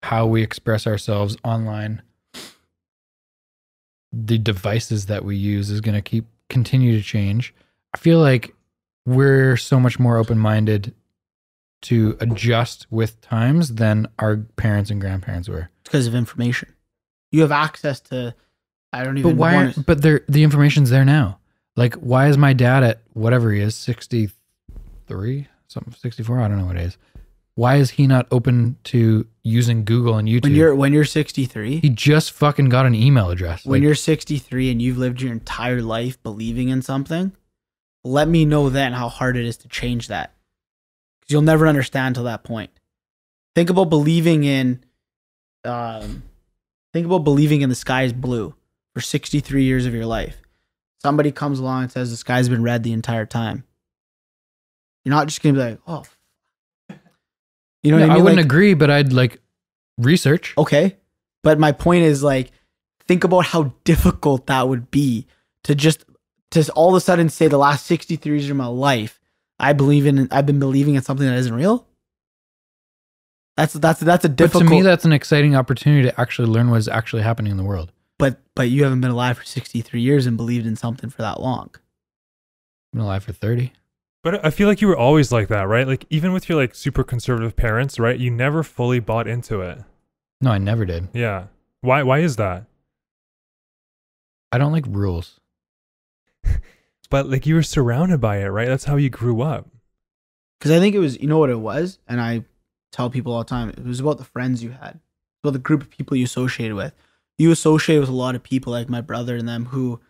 how we express ourselves online, the devices that we use is going to continue to change. I feel like we're so much more open-minded to adjust with times than our parents and grandparents were. It's because of information. You have access to, I don't even know. But the information's there now. Like, why is my dad at whatever he is, 63, something, 64? I don't know what it is. Why is he not open to using Google and YouTube? When you're 63, he just fucking got an email address. When you're 63 and you've lived your entire life believing in something, let me know then how hard it is to change that. Because you'll never understand till that point. Think about believing in the sky is blue for 63 years of your life. Somebody comes along and says the sky's been red the entire time. You're not just going to be like, oh, You know Yeah, what I I mean? wouldn't Like, agree, but I'd like research. okay. But my point is like, think about how difficult that would be to all of a sudden say the last 63 years of my life, I've been believing in something that isn't real. That's a difficult. But to me, that's an exciting opportunity to actually learn what is actually happening in the world. But you haven't been alive for 63 years and believed in something for that long. I've been alive for 30. But I feel like you were always like that, right? Like even with your like super conservative parents, right? You never fully bought into it. No, I never did. Yeah. Why is that? I don't like rules. But like you were surrounded by it, right? That's how you grew up. Because I think it was, you know what it was? And I tell people all the time, it was about the friends you had, about the group of people you associated with. You associated with a lot of people like my brother and them who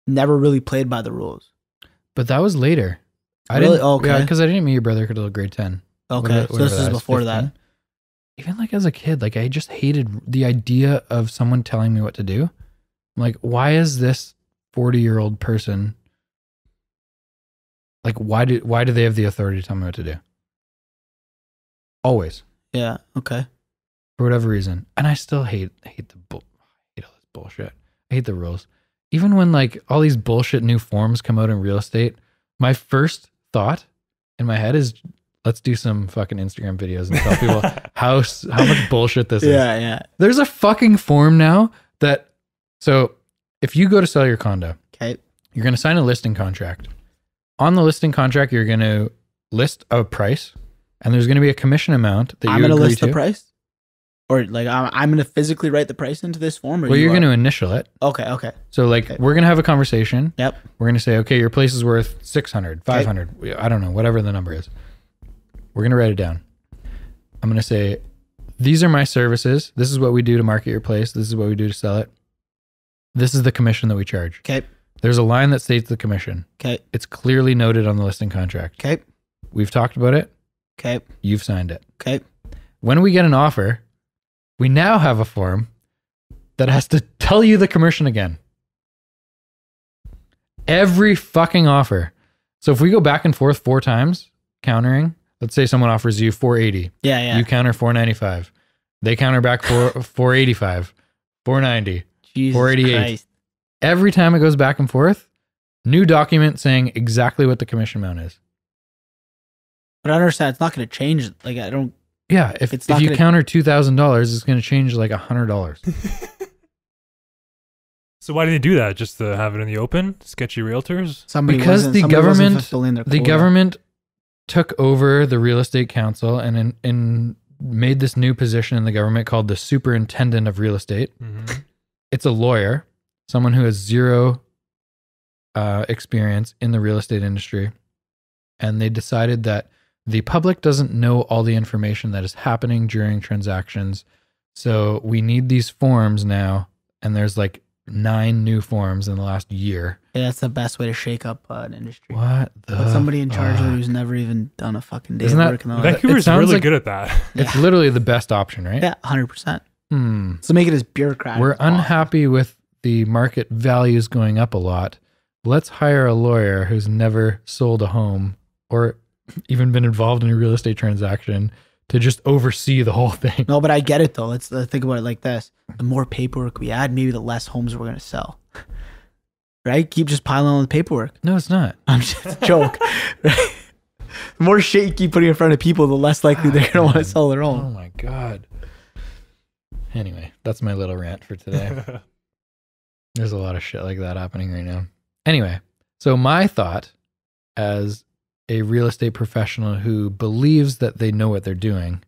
never really played by the rules. But that was later. I Really? didn't, Okay. Yeah, because I didn't meet your brother until grade 10. Okay, so this is before 15. that. Even like as a kid, like I just hated the idea of someone telling me what to do. I'm like, why is this 40-year-old person, like why do they have the authority to tell me what to do? Always. Yeah, okay. For whatever reason. And I still hate hate all this bullshit. I hate the rules. Even when like all these bullshit new forms come out in real estate, my first thought in my head is, let's do some fucking Instagram videos and tell people how much bullshit this is. Yeah. There's a fucking form now that, so if you go to sell your condo, Okay. you're going to sign a listing contract. On the listing contract, you're going to list a price, and there's going to be a commission amount that I'm you going to agree list to. the price? Or like I'm going to physically write the price into this form? Or Well, you're are? going to initial it. Okay. So like we're going to have a conversation. Yep. We're going to say, okay, your place is worth 600, 500. I don't know, whatever the number is. We're going to write it down. I'm going to say, these are my services. This is what we do to market your place. This is what we do to sell it. This is the commission that we charge. Okay. There's a line that states the commission. Okay. It's clearly noted on the listing contract. Okay. We've talked about it. Okay. You've signed it. Okay. When we get an offer, we now have a form that has to tell you the commission again. Every fucking offer. So if we go back and forth 4 times, countering, let's say someone offers you 480. Yeah. You counter 495. They counter back 485, 490, Jesus 488. Christ. Every time it goes back and forth, new document saying exactly what the commission amount is. But I understand it's not going to change. Like I don't. Yeah, if It's not you gonna- counter $2,000, it's going to change like $100. So why did they do that? Just to have it in the open? Sketchy realtors? Because the somebody wasn't government, fulfilling their the quota. government took over the real estate council and made this new position in the government called the superintendent of real estate. Mm-hmm. It's a lawyer, someone who has zero experience in the real estate industry. And they decided that the public doesn't know all the information that is happening during transactions. So we need these forms now. And there's like 9 new forms in the last year. Yeah, that's the best way to shake up an industry. What the Put somebody in charge fuck? who's never even done a fucking day Isn't of that- work in their life. Vancouver's sounds really like- good at that. It's literally the best option, right? Yeah, 100%. Hmm. So make it as bureaucratic. We're as possible. unhappy with the market values going up a lot. Let's hire a lawyer who's never sold a home or even been involved in a real estate transaction to just oversee the whole thing. No, but I get it though. Let's think about it like this: the more paperwork we add, maybe the less homes we're going to sell. Right? Keep just piling on the paperwork. No, it's not. I'm just a joke. Right? The more shit you keep putting in front of people, the less likely they're going to want to sell their Oh own. my God. Anyway, that's my little rant for today. There's a lot of shit like that happening right now. Anyway, so my thought as a real estate professional who believes that they know what they're doing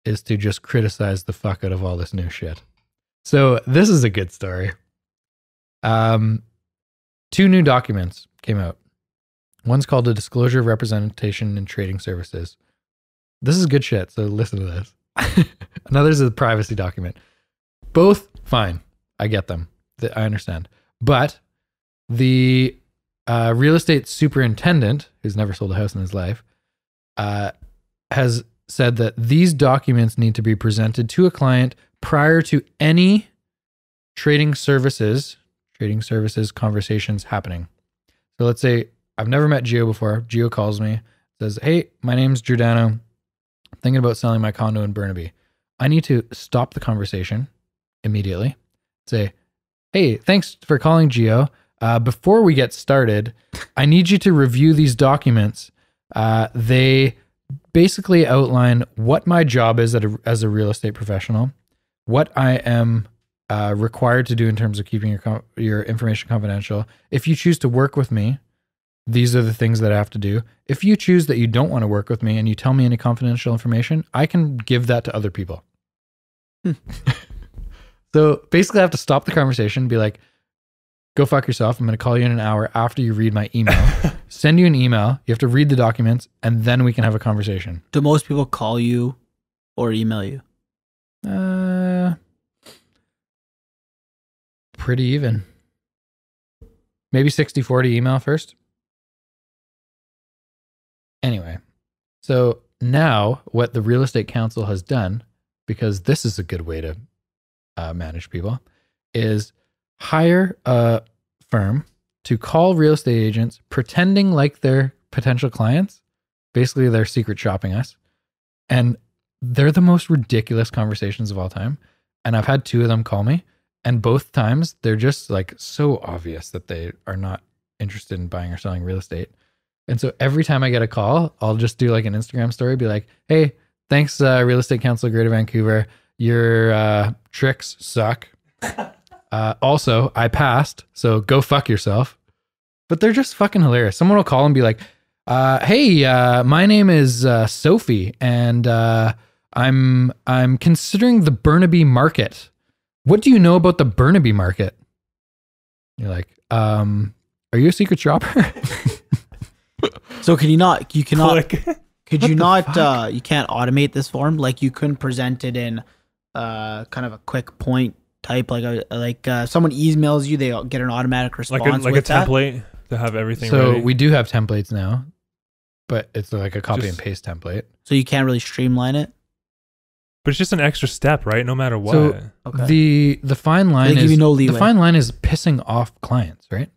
is to just criticize the fuck out of all this new shit. So this is a good story. 2 new documents came out. One's called a Disclosure of Representation in Trading Services. This is good shit, so listen to this. Another's a privacy document. Both fine. I get them. I understand. But the real estate superintendent, who's never sold a house in his life, has said that these documents need to be presented to a client prior to any trading services conversations happening. So let's say I've never met Gio before. Gio calls me, says, "Hey, my name's Giordano. thinking about selling my condo in Burnaby. I need to stop the conversation immediately. Say, hey, thanks for calling, Gio. Before we get started, I need you to review these documents. They basically outline what my job is as a real estate professional, what I am required to do in terms of keeping your information confidential. If you choose to work with me, these are the things that I have to do. If you choose that you don't want to work with me and you tell me any confidential information, I can give that to other people. So basically I have to stop the conversation and be like, go fuck yourself. I'm going to call you in an hour after you read my email. Send you an email. You have to read the documents and then we can have a conversation. Do most people call you or email you? Pretty even. Maybe 60-40 email first. Anyway, so now what the real estate council has done, because this is a good way to manage people, is hire a firm to call real estate agents pretending like they're potential clients. Basically, they're secret shopping us. And they're the most ridiculous conversations of all time. And I've had 2 of them call me. And both times, they're just like so obvious that they are not interested in buying or selling real estate. And so every time I get a call, I'll just do like an Instagram story, be like, hey, thanks, Real Estate Council of Greater Vancouver. Your tricks suck. Also, I passed, so go fuck yourself. But they're just fucking hilarious. Someone will call and be like, hey, my name is Sophie, and I'm considering the Burnaby market. What do you know about the Burnaby market? You're like, are you a secret shopper? So you cannot, Click. could you not, you can't automate this form? Like you couldn't present it in kind of a quick point type, like someone emails you, they get an automatic response like with a template to have everything So ready. we do have templates now, but it's like a copy and paste template. So you can't really streamline it? But it's just an extra step, right? No matter what. So Okay. the fine line They give is you no leeway. the fine line is pissing off clients, right?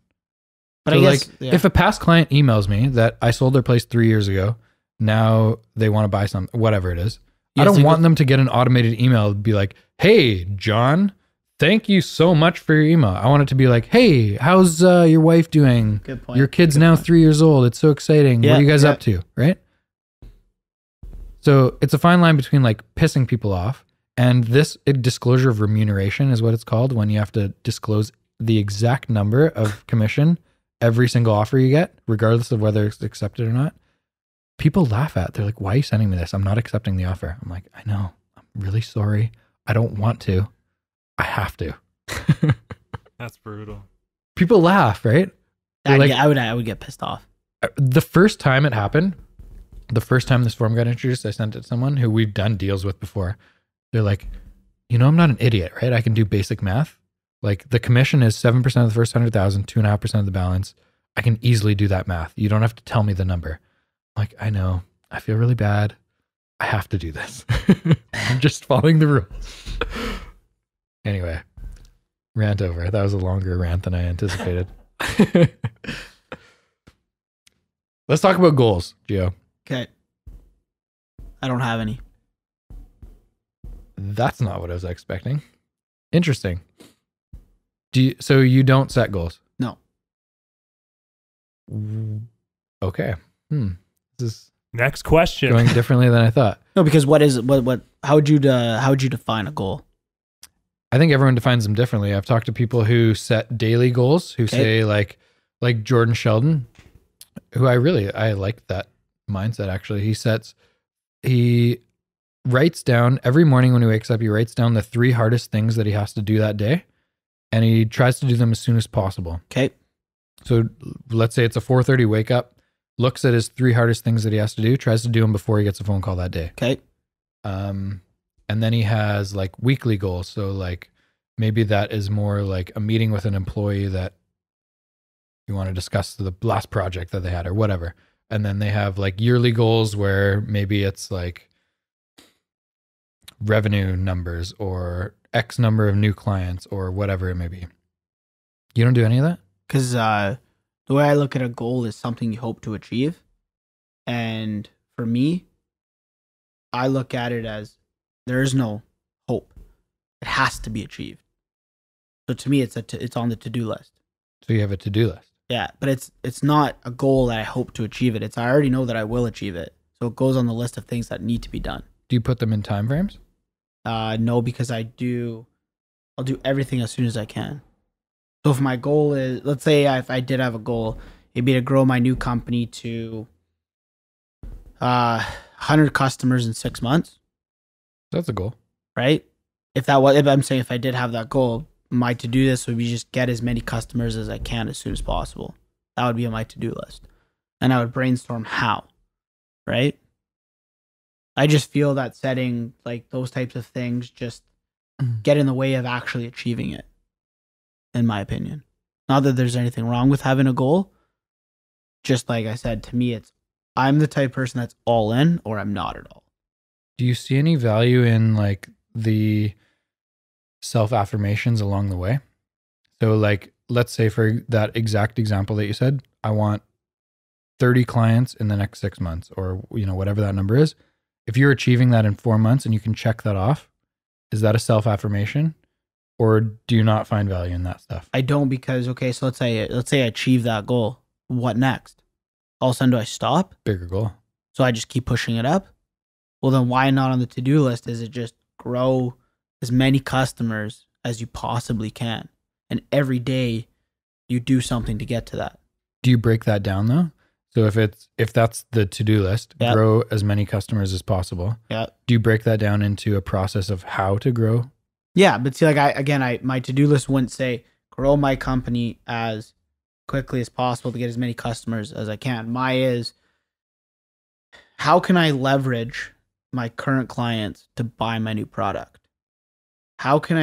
But So I guess, like if a past client emails me that I sold their place 3 years ago, now they want to buy something, whatever it is. I don't want them to get an automated email and be like, hey, John, thank you so much for your email. I want it to be like, hey, how's your wife doing? Good point. Your kid's now 3 years old. It's so exciting. What are you guys up to? Right? So it's a fine line between like pissing people off and this disclosure of remuneration is what it's called, when you have to disclose the exact number of commission every single offer you get, regardless of whether it's accepted or not. People laugh at. They're like, why are you sending me this? I'm not accepting the offer. I'm like, I know. I'm really sorry. I don't want to. I have to. That's brutal. People laugh, right? Like, I would get pissed off. the first time it happened, the first time this form got introduced, I sent it to someone who we've done deals with before. They're like, I'm not an idiot, right? I can do basic math. Like the commission is 7% of the first 100,000, 2.5% of the balance. I can easily do that math. You don't have to tell me the number. I'm like, I know. I feel really bad. I have to do this. I'm just following the rules. Anyway, rant over. That was a longer rant than I anticipated. Let's talk about goals, Gio. Okay. I don't have any. That's not what I was expecting. Interesting. So you don't set goals? No. Okay. This is Next question. going differently than I thought. No, because how would you define a goal? I think everyone defines them differently. I've talked to people who set daily goals, who say like Jordan Sheldon, who I like that mindset actually. He writes down every morning when he wakes up, he writes down the 3 hardest things that he has to do that day. And he tries to do them as soon as possible. Okay. So let's say it's a 4:30 wake up, looks at his 3 hardest things that he has to do, tries to do them before he gets a phone call that day. Okay. And then he has like weekly goals. So like maybe that is more like a meeting with an employee that you want to discuss the last project that they had or whatever. And then they have like yearly goals where maybe it's like revenue numbers or X number of new clients or whatever it may be. You don't do any of that? Because the way I look at a goal is something you hope to achieve. And for me, I look at it as there is no hope. It has to be achieved. So to me, it's on the to-do list. So you have a to-do list. Yeah, but it's not a goal that I hope to achieve it. I already know that I will achieve it. So it goes on the list of things that need to be done. Do you put them in time frames? No, because I'll do everything as soon as I can. So if my goal is, let's say if I did have a goal, it'd be to grow my new company to 100 customers in 6 months. That's a goal. Right? If I did have that goal, my to-do list would be just get as many customers as I can as soon as possible. That would be on my to-do list. And I would brainstorm how. Right? I just feel that setting like those types of things just get in the way of actually achieving it, in my opinion. Not that there's anything wrong with having a goal. Just like I said, to me, I'm the type of person that's all in or I'm not at all. Do you see any value in like the self-affirmations along the way? So like, let's say for that exact example that you said, I want 30 clients in the next 6 months, or whatever that number is. If you're achieving that in 4 months and you can check that off, is that a self-affirmation, or do you not find value in that stuff? I don't, because okay, so let's say I achieve that goal. What next? All of a sudden, do I stop? Bigger goal. So I just keep pushing it up? Well, then why not on the to-do list? Is it just grow as many customers as you possibly can, and every day you do something to get to that? Do you break that down though? So if that's the to-do list, grow as many customers as possible. Yeah. Do you break that down into a process of how to grow? Yeah, but see, like my to-do list wouldn't say grow my company as quickly as possible to get as many customers as I can. My is, how can I leverage my current clients to buy my new product? How can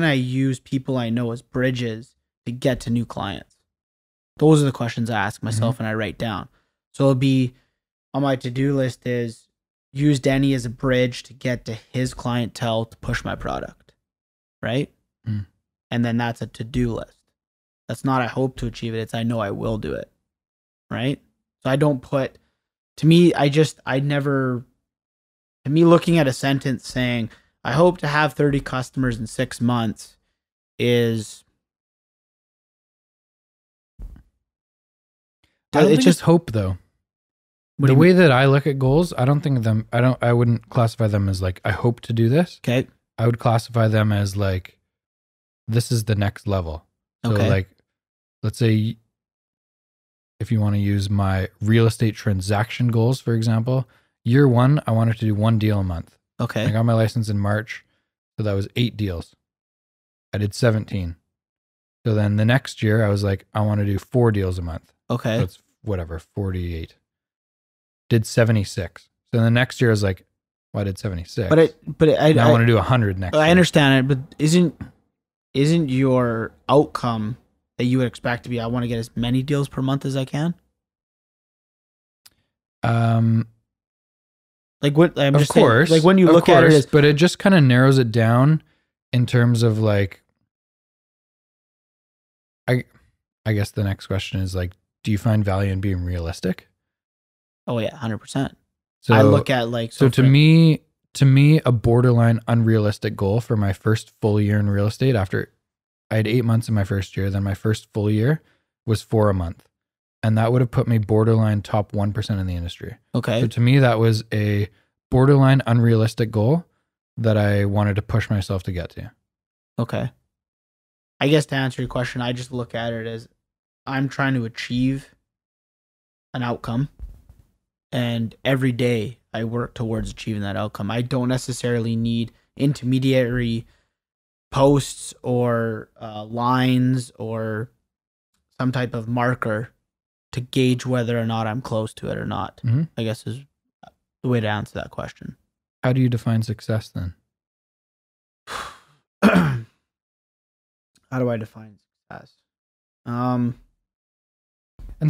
I use people I know as bridges to get to new clients? Those are the questions I ask myself and I write down. So it'll be on my to-do list is use Denny as a bridge to get to his clientele to push my product. Right? Mm. And then that's a to-do list. That's not I hope to achieve it. It's I know I will do it. Right? So I don't put, to me, looking at a sentence saying, I hope to have 30 customers in 6 months is, it's just hope though. The way that I look at goals, I wouldn't classify them as like, I hope to do this. Okay. I would classify them as like, this is the next level. So like, let's say if you want to use my real estate transaction goals, for example, year 1, I wanted to do 1 deal a month. Okay. I got my license in March. So that was 8 deals. I did 17. So then the next year I was like, I want to do 4 deals a month. Okay. So it's whatever, 48. Did 76. So the next year I was like, well, I did 76. I want to do 100 next year. I understand it, but isn't your outcome that you would expect to be, I want to get as many deals per month as I can? Like what I'm of just course, saying, like when you look at it, but it just kind of narrows it down in terms of like, I guess the next question is like, do you find value in being realistic? Oh yeah, 100%. So I look at like, so to me, a borderline unrealistic goal for my first full year in real estate, after I had 8 months in my first year, then my first full year was 4 a month. And that would have put me borderline top 1% in the industry. Okay. So to me, that was a borderline unrealistic goal that I wanted to push myself to get to. Okay. I guess to answer your question, I just look at it as I'm trying to achieve an outcome. And every day I work towards achieving that outcome. I don't necessarily need intermediary posts or lines or some type of marker to gauge whether or not I'm close to it or not. Mm-hmm. I guess is the way to answer that question. How do you define success then? How do I define success? And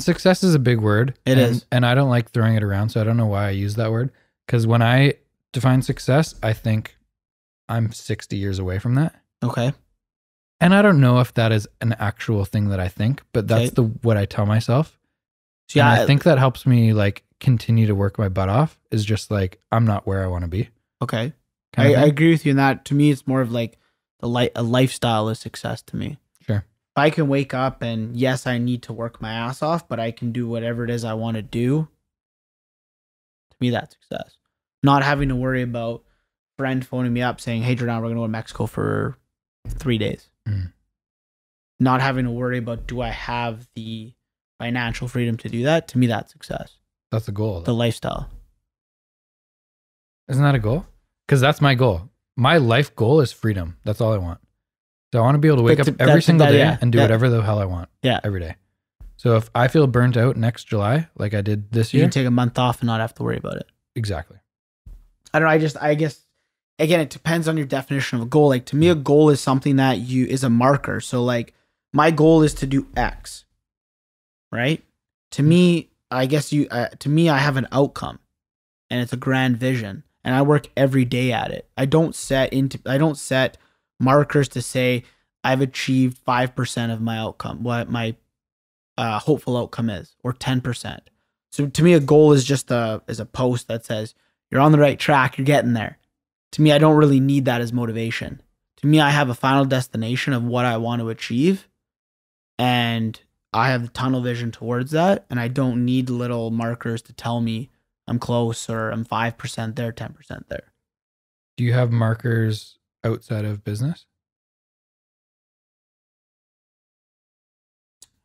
success is a big word. It is. And I don't like throwing it around, so I don't know why I use that word. Because when I define success, I think I'm 60 years away from that. Okay. And I don't know if that is an actual thing that I think, but that's what I tell myself. So yeah, I think that helps me like continue to work my butt off is just like, I'm not where I want to be. Okay. kind of I thing. agree with you in that. To me, it's more of like a lifestyle is success to me. Sure. If I can wake up and yes, I need to work my ass off, but I can do whatever it is I want to do. To me, that's success. Not having to worry about a friend phoning me up saying, "Hey, Giordano, we're going to go to Mexico for 3 days." Mm. Not having to worry about, do I have the financial freedom to do that? To me, that's success. That's the goal. The lifestyle. Isn't that a goal? Because that's my goal. My life goal is freedom. That's all I want. So I want to be able to wake up every single day and do whatever the hell I want. Yeah. Every day. So if I feel burnt out next July, like I did this You year. can take a month off and not have to worry about it. Exactly. I don't know. I guess, again, it depends on your definition of a goal. Like, to me, a goal is something that is a marker. So like, my goal is to do X, right? To me, I guess to me, I have an outcome and it's a grand vision and I work every day at it. I don't set markers to say I've achieved 5% of my outcome, what my hopeful outcome is, or 10%. So to me, a goal is just a post that says you're on the right track, you're getting there. To me, I don't really need that as motivation. To me, I have a final destination of what I want to achieve, and I have the tunnel vision towards that, and I don't need little markers to tell me I'm close or I'm 5% there, 10% there. Do you have markers outside of business?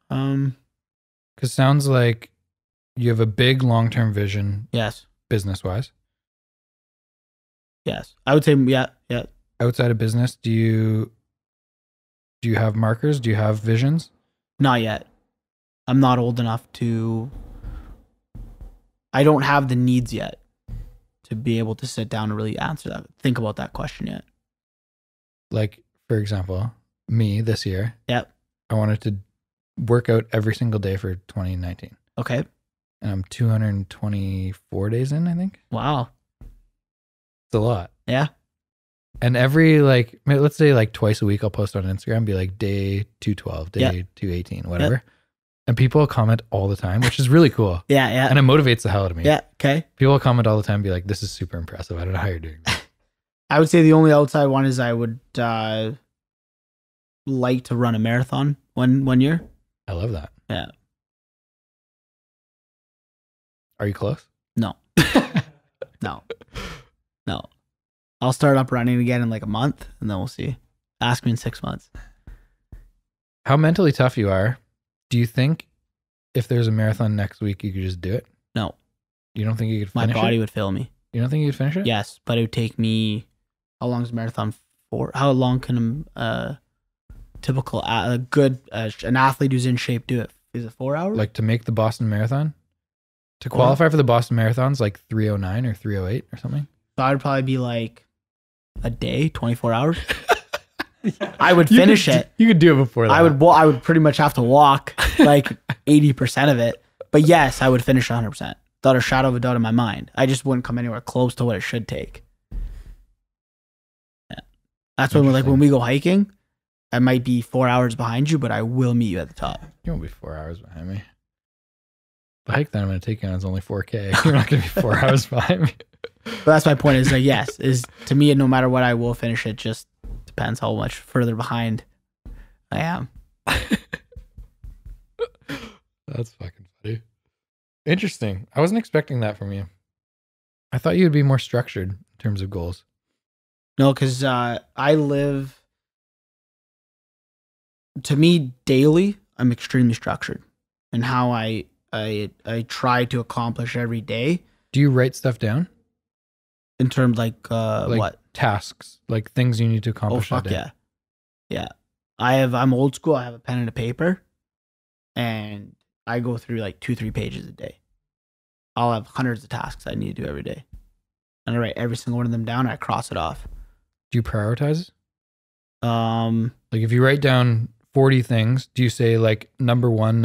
Because sounds like you have a big long-term vision. Yes. Business-wise. Yes. I would say, yeah. Outside of business, do you have markers? Do you have visions? Not yet. I'm not old enough I don't have the needs yet to be able to sit down and really think about that question yet. Like, for example, me this year. Yep. I wanted to work out every single day for 2019. Okay. And I'm 224 days in, I think. Wow. It's a lot. Yeah. And every, like, let's say like twice a week, I'll post on Instagram, be like day 212, day 218, whatever. Yep. And people comment all the time, which is really cool. Yeah. And it motivates the hell out of me. Yeah. Okay. People comment all the time, be like, this is super impressive. I don't know how you're doing that. I would say the only outside one is I would like to run a marathon one year. I love that. Yeah. Are you close? No. No. I'll start up running again in like a month and then we'll see. Ask me in 6 months. How mentally tough you are. Do you think if there's a marathon next week, you could just do it? No. You don't think you could My finish it? body would fail me. You don't think you could finish it? Yes, but it would take me, how long is a marathon for? How long can an athlete who's in shape do it? Is it 4 hours? Like to make the Boston Marathon? To qualify for the Boston Marathon's like 309 or 308 or something? So I'd probably be like a day, 24 hours. I would finish it. You could do it before that. I would pretty much have to walk like 80% of it. But yes, I would finish 100%. Without a shadow of a doubt in my mind. I just wouldn't come anywhere close to what it should take. Yeah. That's when we go hiking, I might be 4 hours behind you, but I will meet you at the top. You won't be 4 hours behind me. The hike that I'm going to take you on is only 4K. You're not going to be 4 hours behind me. But that's my point is like, yes, is to me, no matter what, I will finish it. Just depends how much further behind I am. That's fucking funny. Interesting. I wasn't expecting that from you. I thought you'd be more structured in terms of goals. No, because I live, to me, daily, I'm extremely structured in how I try to accomplish every day. Do you write stuff down? In terms like what? Tasks, like things you need to accomplish. Oh, fuck yeah. Yeah. I'm old school. I have a pen and a paper and I go through like 2-3 pages a day. I'll have hundreds of tasks I need to do every day. And I write every single one of them down and I cross it off. Do you prioritize? Like if you write down 40 things, do you say like number one,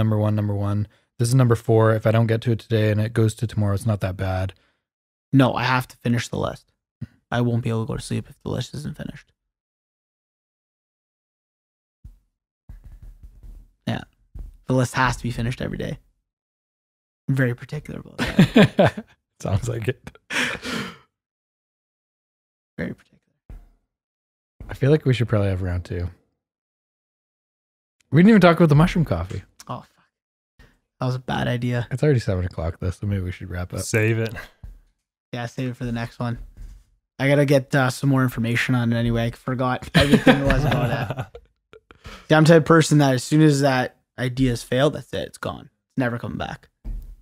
this is number 4. If I don't get to it today and it goes to tomorrow, it's not that bad. No, I have to finish the list. I won't be able to go to sleep if the list isn't finished. Yeah. The list has to be finished every day. I'm very particular about that. Sounds like it. Very particular. I feel like we should probably have round 2. We didn't even talk about the mushroom coffee. Oh, fuck. That was a bad idea. It's already 7:00 though, so maybe we should wrap up. Save it. Yeah, save it for the next one. I got to get some more information on it anyway. I forgot everything there was about it. See, I'm the type of person that as soon as that idea's failed, that's it. It's gone. It's never coming back.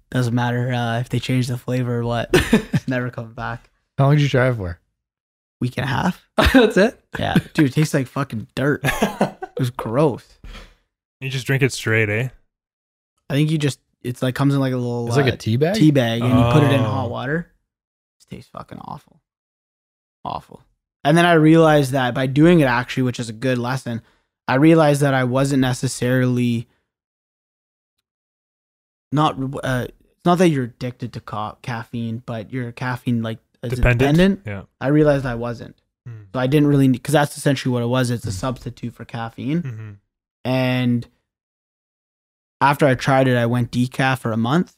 Doesn't matter if they change the flavor or what. It's never coming back. How long did you try it for? Week and a half. That's it? Yeah. Dude, it tastes like fucking dirt. It was gross. You just drink it straight, eh? I think it's like comes in like a little It's like a tea bag? tea bag and you put it in Oh. hot water. It tastes fucking awful. Awful. And then I realized that by doing it actually, which is a good lesson, I realized that I wasn't necessarily it's not that you're addicted to caffeine, but you're caffeine like dependent. Yeah. I realized I wasn't. So I didn't really need, because that's essentially what it was. It's a substitute for caffeine. Mm-hmm. And after I tried it, I went decaf for a month.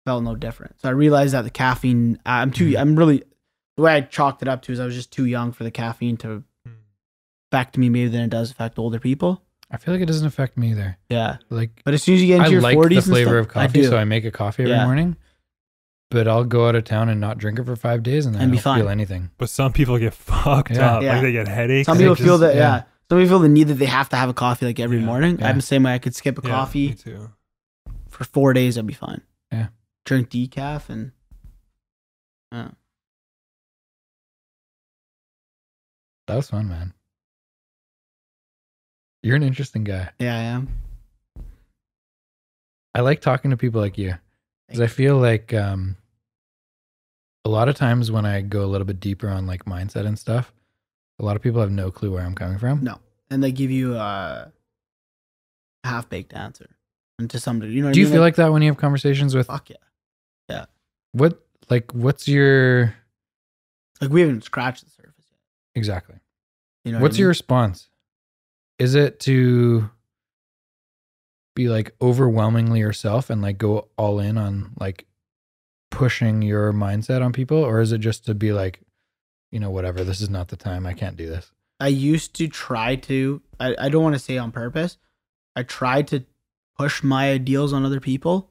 Felt no different. So I realized that the caffeine, the way I chalked it up to is I was just too young for the caffeine to affect me maybe than it does affect older people. I feel like it doesn't affect me either. Yeah. Like, But as soon as you get into I your like 40s the and flavor stuff, of coffee, I do. so I make a coffee every morning. But I'll go out of town and not drink it for 5 days and then And I be don't fine. feel anything. But some people get fucked up. Yeah. Like they get headaches. Some people just- feel that, yeah. Some people feel the need that they have to have a coffee like every Yeah. morning. Yeah. I'm the same way. I could skip a Yeah, coffee me too. for 4 days. I'd be fine. Yeah. Drink decaf and That was fun, man. You're an interesting guy. yeah, I am. I like talking to people like you because I feel like a lot of times when I go a little bit deeper on like mindset and stuff, a lot of people have no clue where I'm coming from. No. And they give you a half-baked answer. And to some degree, you know what Do I you mean? feel like that when you have conversations with Fuck yeah. what's your Like we haven't scratched the surface yet. exactly? You know What's what I your mean? response? Is it to be like overwhelmingly yourself and like go all in on like pushing your mindset on people? Or is it just to be like, you know, whatever, this is not the time. I can't do this. I used to try to, I don't want to say on purpose. I tried to push my ideals on other people.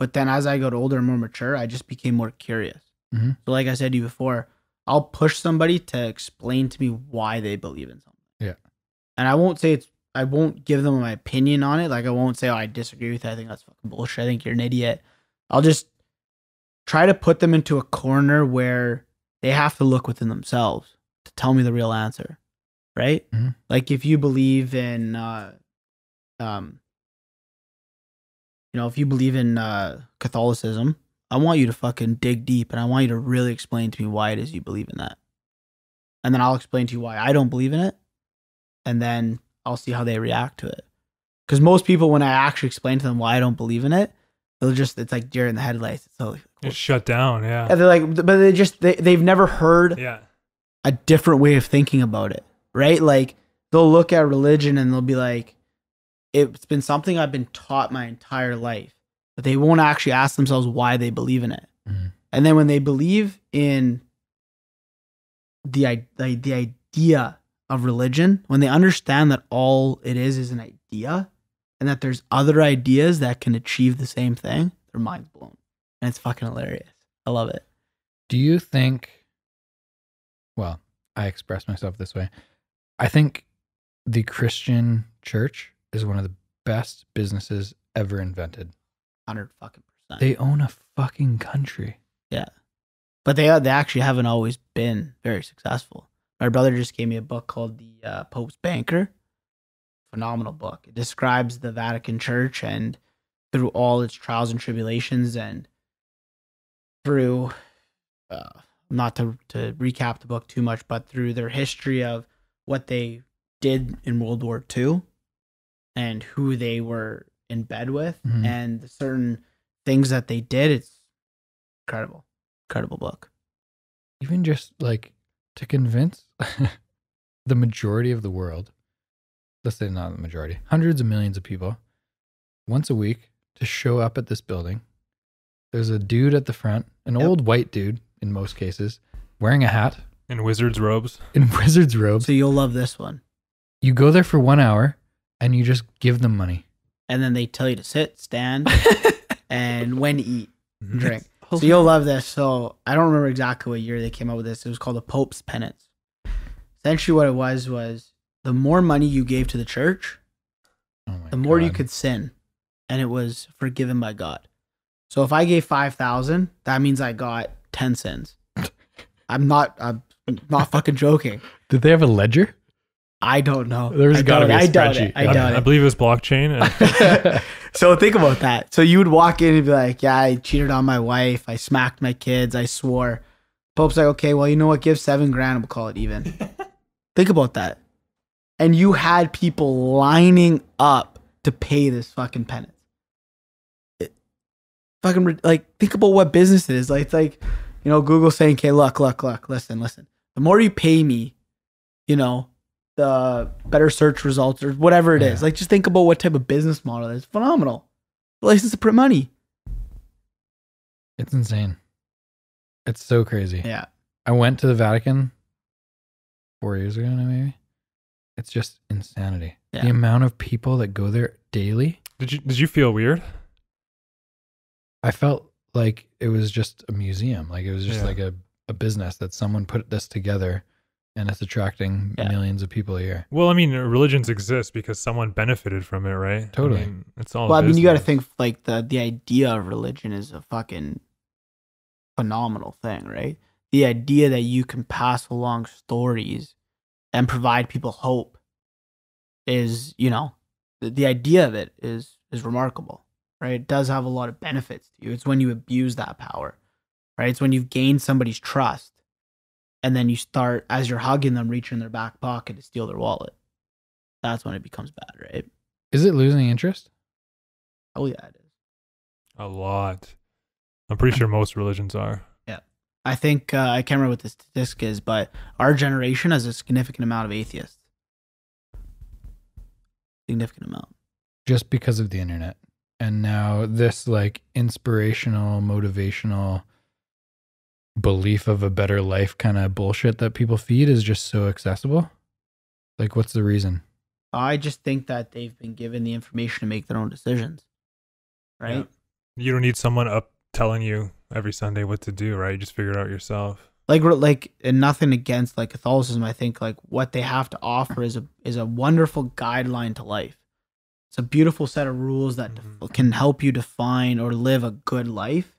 But then as I got older and more mature, I just became more curious. Mhm. So like I said to you before, I'll push somebody to explain to me why they believe in something. Yeah. And I won't give them my opinion on it. Like I won't say, oh, I disagree with that. I think that's fucking bullshit. I think you're an idiot. I'll just try to put them into a corner where they have to look within themselves to tell me the real answer. Right? Mhm. Like if you believe in, if you believe in Catholicism, I want you to fucking dig deep and I want you to really explain to me why it is you believe in that. And then I'll explain to you why I don't believe in it. And then I'll see how they react to it. Because most people, when I actually explain to them why I don't believe in it, it's like deer in the headlights. It's so It's shut down. Yeah. they're like, but they've never heard Yeah. a different way of thinking about it, right? Like they'll look at religion and they'll be like, it's been something I've been taught my entire life, but they won't actually ask themselves why they believe in it. Mhm. And then when they believe in the idea of religion, when they understand that all it is an idea and that there's other ideas that can achieve the same thing, their mind's blown. And it's fucking hilarious. I love it. Do you think, well, I express myself this way. I think the Christian church is one of the best businesses ever invented. 100 fucking %. They own a fucking country. But they actually haven't always been very successful. My brother just gave me a book called The Pope's Banker. Phenomenal book. It describes the Vatican Church and through all its trials and tribulations and through, not to recap the book too much, but through their history of what they did in World War II and who they were in bed with Mhm. and the certain things that they did. It's incredible. Incredible book. Even just like to convince the majority of the world, let's say not the majority, hundreds of millions of people, once a week to show up at this building There's a dude at the front, an old white dude in most cases, wearing a hat In wizard's robes. in wizard's robes. So you'll love this one. You go there for 1 hour and you just give them money. And then they tell you to sit, stand, and when to eat, drink. Oh, So you'll love this. So I don't remember exactly what year they came up with this. It was called the Pope's Penance. Essentially what it was the more money you gave to the church, Oh my the more you God. could sin. And it was forgiven by God. So if I gave 5,000, that means I got 10 sins. I'm not fucking joking. Did they have a ledger? I don't know. There's gotta be a I doubt spreadsheet. it. I doubt I it. believe it was blockchain. And So think about that. So you would walk in and be like, yeah, I cheated on my wife. I smacked my kids. I swore. Pope's like, okay, well, you know what? Give $7,000 and we'll call it even. Think about that. And you had people lining up to pay this fucking penance. Think about what business it is. Like, it's like, you know, Google saying, okay, look, listen. The more you pay me, you know, the better search results or whatever it is. Like, just think about what type of business model it is. Phenomenal. License to print money. It's insane. It's so crazy. Yeah. I went to the Vatican 4 years ago now, maybe. It's just insanity. Yeah. The amount of people that go there daily. did you feel weird? I felt like it was just a museum. Like it was just Yeah. like a business that someone put this together and it's attracting millions of people a year. Well, I mean, religions exist because someone benefited from it, right? Totally. I mean, it's all. Well, I mean, you got to business. think like the idea of religion is a fucking phenomenal thing, right? The idea that you can pass along stories and provide people hope is, you know, the idea of it is remarkable, right? It does have a lot of benefits to you. It's when you abuse that power, right? It's when you've gained somebody's trust and then you start, as you're hugging them, reaching in their back pocket to steal their wallet. That's when it becomes bad, right? Is it losing interest? Oh yeah, it is. A lot. I'm pretty sure most religions are. I think, I can't remember what the statistic is, but our generation has a significant amount of atheists. Significant amount. Just because of the internet. And now this like inspirational, motivational belief of a better life kind of bullshit that people feed is just so accessible. Like, what's the reason? I just think that they've been given the information to make their own decisions. Right? Yeah. You don't need someone up telling you every Sunday what to do, right? You just figure it out yourself. Like, and nothing against like Catholicism. I think like what they have to offer is a wonderful guideline to life. It's a beautiful set of rules that can help you define or live a good life.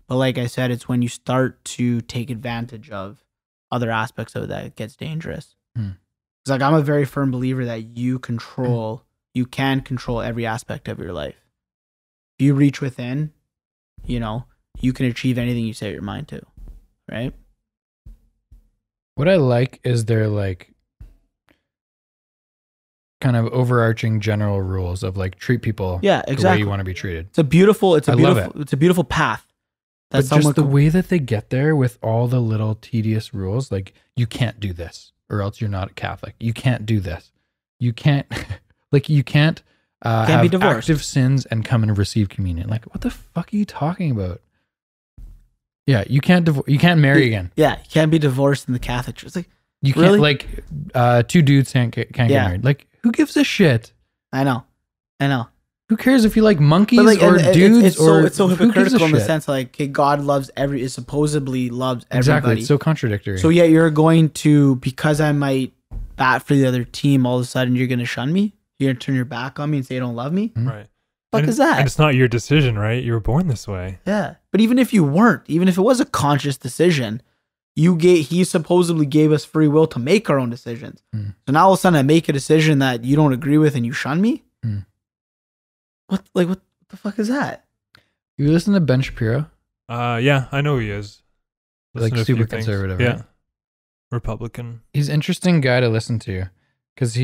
But like I said, it's when you start to take advantage of other aspects of it that it gets dangerous. It's like I'm a very firm believer that you can control every aspect of your life. If you reach within, you know, you can achieve anything you set your mind to, right? What I like is their like kind of overarching general rules of like treat people Yeah, the way exactly. you want to be treated. It's a beautiful love path. That But someone just the could- way that they get there with all the little tedious rules, like you can't do this or else you're not a Catholic. You can't do this. You can't like you can't have be divorced. active sins and come and receive communion. Like what the fuck are you talking about? Yeah, you can't you can't marry again. Yeah, you can't be divorced in the Catholic Church. It's like, You can't Really? like two dudes can't get married. Like who gives a shit? I know. Who cares if you like monkeys But like, or and dudes it's or so who gives a hypocritical in the shit? sense like, okay, God supposedly loves everybody. Exactly, it's so contradictory. So yet you're going to, because I might bat for the other team, all of a sudden you're going to shun me? You're going to turn your back on me and say you don't love me? Right. Fuck and, is that? And it's not your decision, right? You were born this way. Yeah. But even if you weren't, even if it was a conscious decision, he supposedly gave us free will to make our own decisions. So now all of a sudden I make a decision that you don't agree with and you shun me? What the fuck is that? You listen to Ben Shapiro? Yeah, I know who he is. Listen Like to a few super things. conservative, Yeah. right? Republican. He's an interesting guy to listen to because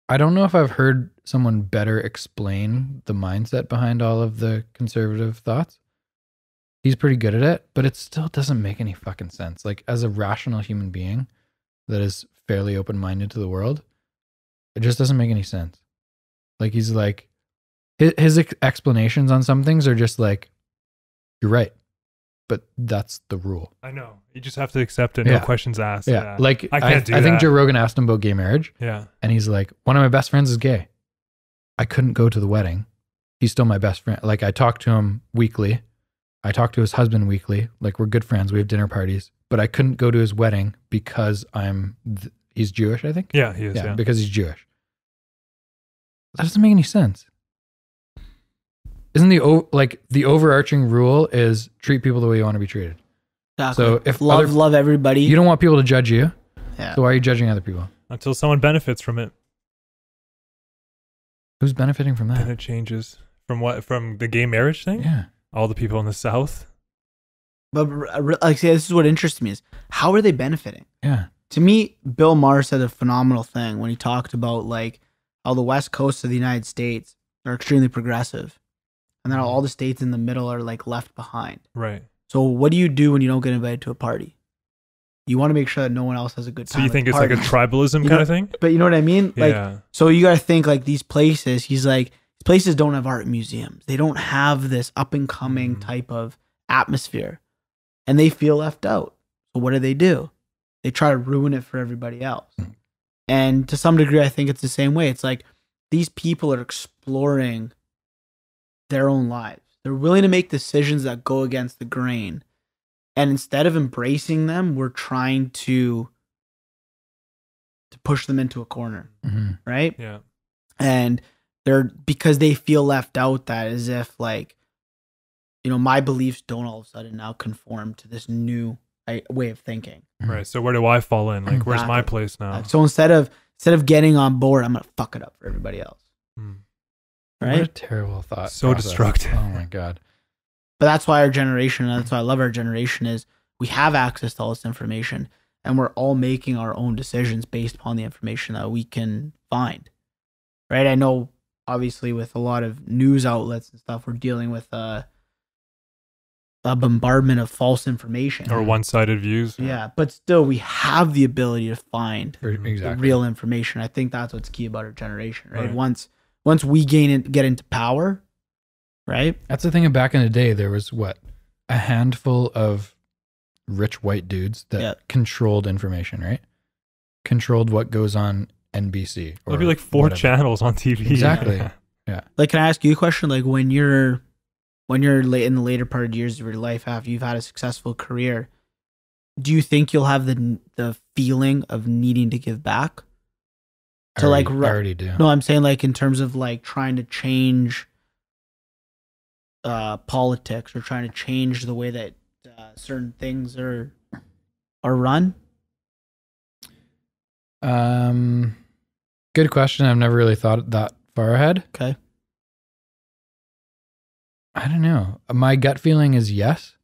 I don't know if I've heard someone better explain the mindset behind all of the conservative thoughts. He's pretty good at it, but it still doesn't make any fucking sense. Like as a rational human being that is fairly open-minded to the world, it just doesn't make any sense. Like he's like, his explanations on some things are just like, you're right, but that's the rule. I know. You just have to accept it. No questions asked. Yeah. Like I can't do I that. think Joe Rogan asked him about gay marriage. Yeah. And he's like, one of my best friends is gay. I couldn't go to the wedding. He's still my best friend. Like I talk to him weekly. I talk to his husband weekly. Like we're good friends. We have dinner parties, but I couldn't go to his wedding because he's Jewish, I think. Yeah, he is. Yeah. Because he's Jewish. That doesn't make any sense. Isn't the overarching rule is treat people the way you want to be treated? Exactly. So if love everybody, you don't want people to judge you. Yeah. So why are you judging other people? Until someone benefits from it. Who's benefiting from that? And it changes. From what? From the gay marriage thing? Yeah. All the people in the South. But like, see, this is what interests me is how are they benefiting? Yeah. To me, Bill Maher said a phenomenal thing when he talked about like how the West Coast of the United States are extremely progressive, and then all the states in the middle are like left behind. Right. So what do you do when you don't get invited to a party? You want to make sure that no one else has a good time. So you think it's like a tribalism kind of thing? But you know what I mean? Like, yeah. So you got to think like these places, he's like, these places don't have art museums. They don't have this up and coming type of atmosphere, and they feel left out. So what do? They try to ruin it for everybody else. And to some degree, I think it's the same way. It's like these people are exploring their own lives. They're willing to make decisions that go against the grain. And instead of embracing them, we're trying to push them into a corner, right? Yeah. And because they feel left out, that as if like, you know, my beliefs don't all of a sudden now conform to this new way of thinking. Right. So where do I fall in? Like, where's my place now? So instead of getting on board, I'm gonna fuck it up for everybody else. Right? What a terrible thought. So destructive. Oh my God. But that's why our generation, and that's why I love our generation, is we have access to all this information, and we're all making our own decisions based upon the information that we can find. Right? I know, obviously, with a lot of news outlets and stuff, we're dealing with a bombardment of false information. Or one-sided views. Yeah, but still, we have the ability to find the real information. I think that's what's key about our generation, right? Once we get into power, right? That's the thing of back in the day, there was a handful of rich white dudes that controlled information, right? Controlled what goes on NBC. There'll be like 4 channels on TV. Exactly. Yeah. Like, can I ask you a question? Like, when you're in the later part of years of your life after you've had a successful career, do you think you'll have the feeling of needing to give back? I already do. No, I'm saying like in terms of like trying to change politics or trying to change the way that certain things are run. Good question. I've never really thought that far ahead. Okay. I don't know. My gut feeling is yes.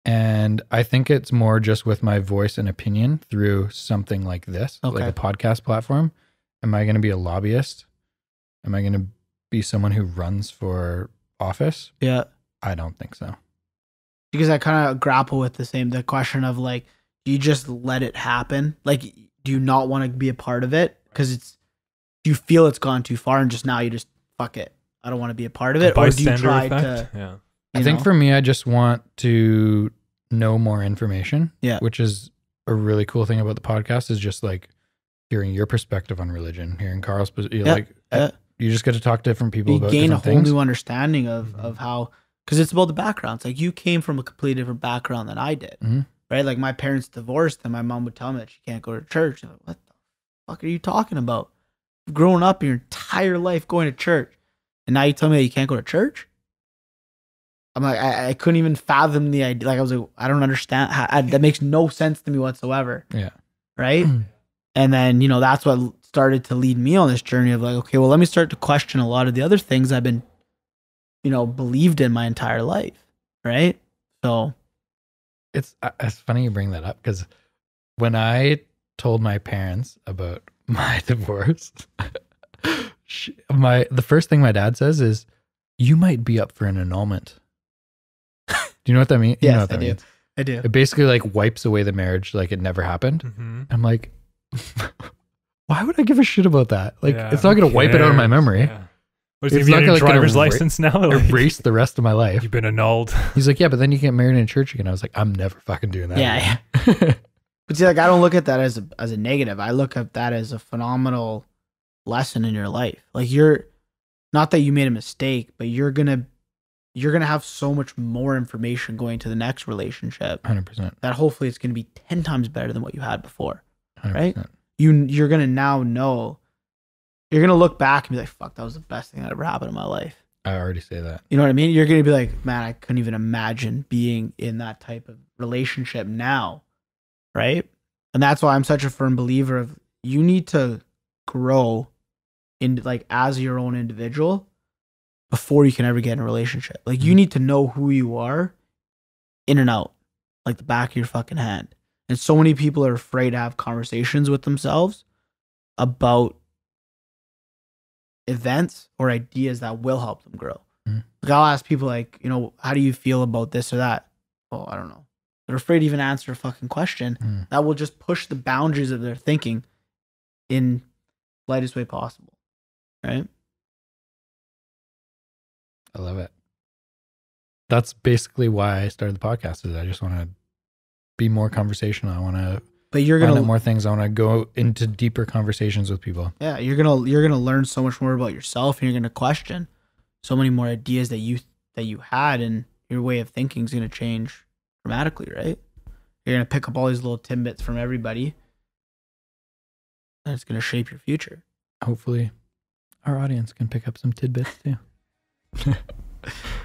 And I think it's more just with my voice and opinion through something like this, like a podcast platform. Am I going to be a lobbyist? Am I going to be someone who runs for office? Yeah. I don't think so. Because I kind of grapple with the question of like, do you just let it happen? Like, do you not want to be a part of it? Because do you feel it's gone too far and just now you just fuck it? I don't want to be a part of it. Or do you try to? Yeah. I think for me, I just want to know more information. Yeah. Which is a really cool thing about the podcast is just like hearing your perspective on religion, hearing Carl's, you just get to talk to different people about different things. You gain a whole new understanding of how, because it's about the backgrounds. Like, you came from a completely different background than I did, right? Like, my parents divorced and my mom would tell me that she can't go to church. I'm like, what the fuck are you talking about? You've grown up your entire life going to church, and now you tell me that you can't go to church? I'm like, I couldn't even fathom the idea. Like, I was like, I don't understand. That makes no sense to me whatsoever. Yeah. Right? And then, you know, that's what started to lead me on this journey of like, okay, well, let me start to question a lot of the other things I've been, you know, believed in my entire life. Right? So. It's funny you bring that up because when I told my parents about my divorce, the first thing my dad says is, you might be up for an annulment. Do you know what that means? Yes, you know what that means? I do. It basically like wipes away the marriage like it never happened. I'm like, why would I give a shit about that? Like, it's not going to wipe it out of my memory. Yeah. Was he It's not getting a like driver's gonna license now? Like, erase the rest of my life. you've been annulled. He's like, yeah, but then you get married in church again. I was like, I'm never fucking doing that. Yeah. But see, like, I don't look at that as a negative. I look at that as a phenomenal lesson in your life. Like, you're not that you made a mistake, but you're gonna have so much more information going to the next relationship 100%. that hopefully it's gonna be 10 times better than what you had before. 100%. Right? You're gonna now know. You're gonna look back and be like, "Fuck, that was the best thing that ever happened in my life." I already say that. You know what I mean? You're gonna be like, "Man, I couldn't even imagine being in that type of relationship now." Right? And that's why I'm such a firm believer of you need to grow in like as your own individual before you can ever get in a relationship. Like you need to know who you are in and out, like the back of your fucking hand. And so many people are afraid to have conversations with themselves about events or ideas that will help them grow. Like I'll ask people like, you know, how do you feel about this or that? Oh, I don't know. They're afraid to even answer a fucking question that will just push the boundaries of their thinking in lightest way possible. Right? I love it. That's basically why I started the podcast. Is I just want to be more conversational. I want to find out more things. I want to go into deeper conversations with people. Yeah, you're gonna learn so much more about yourself, and you're gonna question so many more ideas that you had, and your way of thinking is gonna change dramatically, right? You're gonna pick up all these little tidbits from everybody, and it's gonna shape your future. Hopefully, our audience can pick up some tidbits too.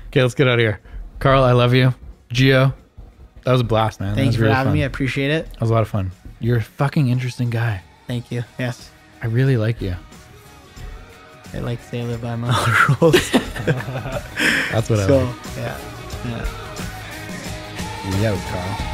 Okay, let's get out of here. Carl, I love you. Gio, that was a blast, man. Thank you for really having fun. me. I appreciate it. That was a lot of fun. You're a fucking interesting guy. Thank you. Yes. I really like you. I like to say I live by my own rules. That's what I like. Yeah. We out, Carl.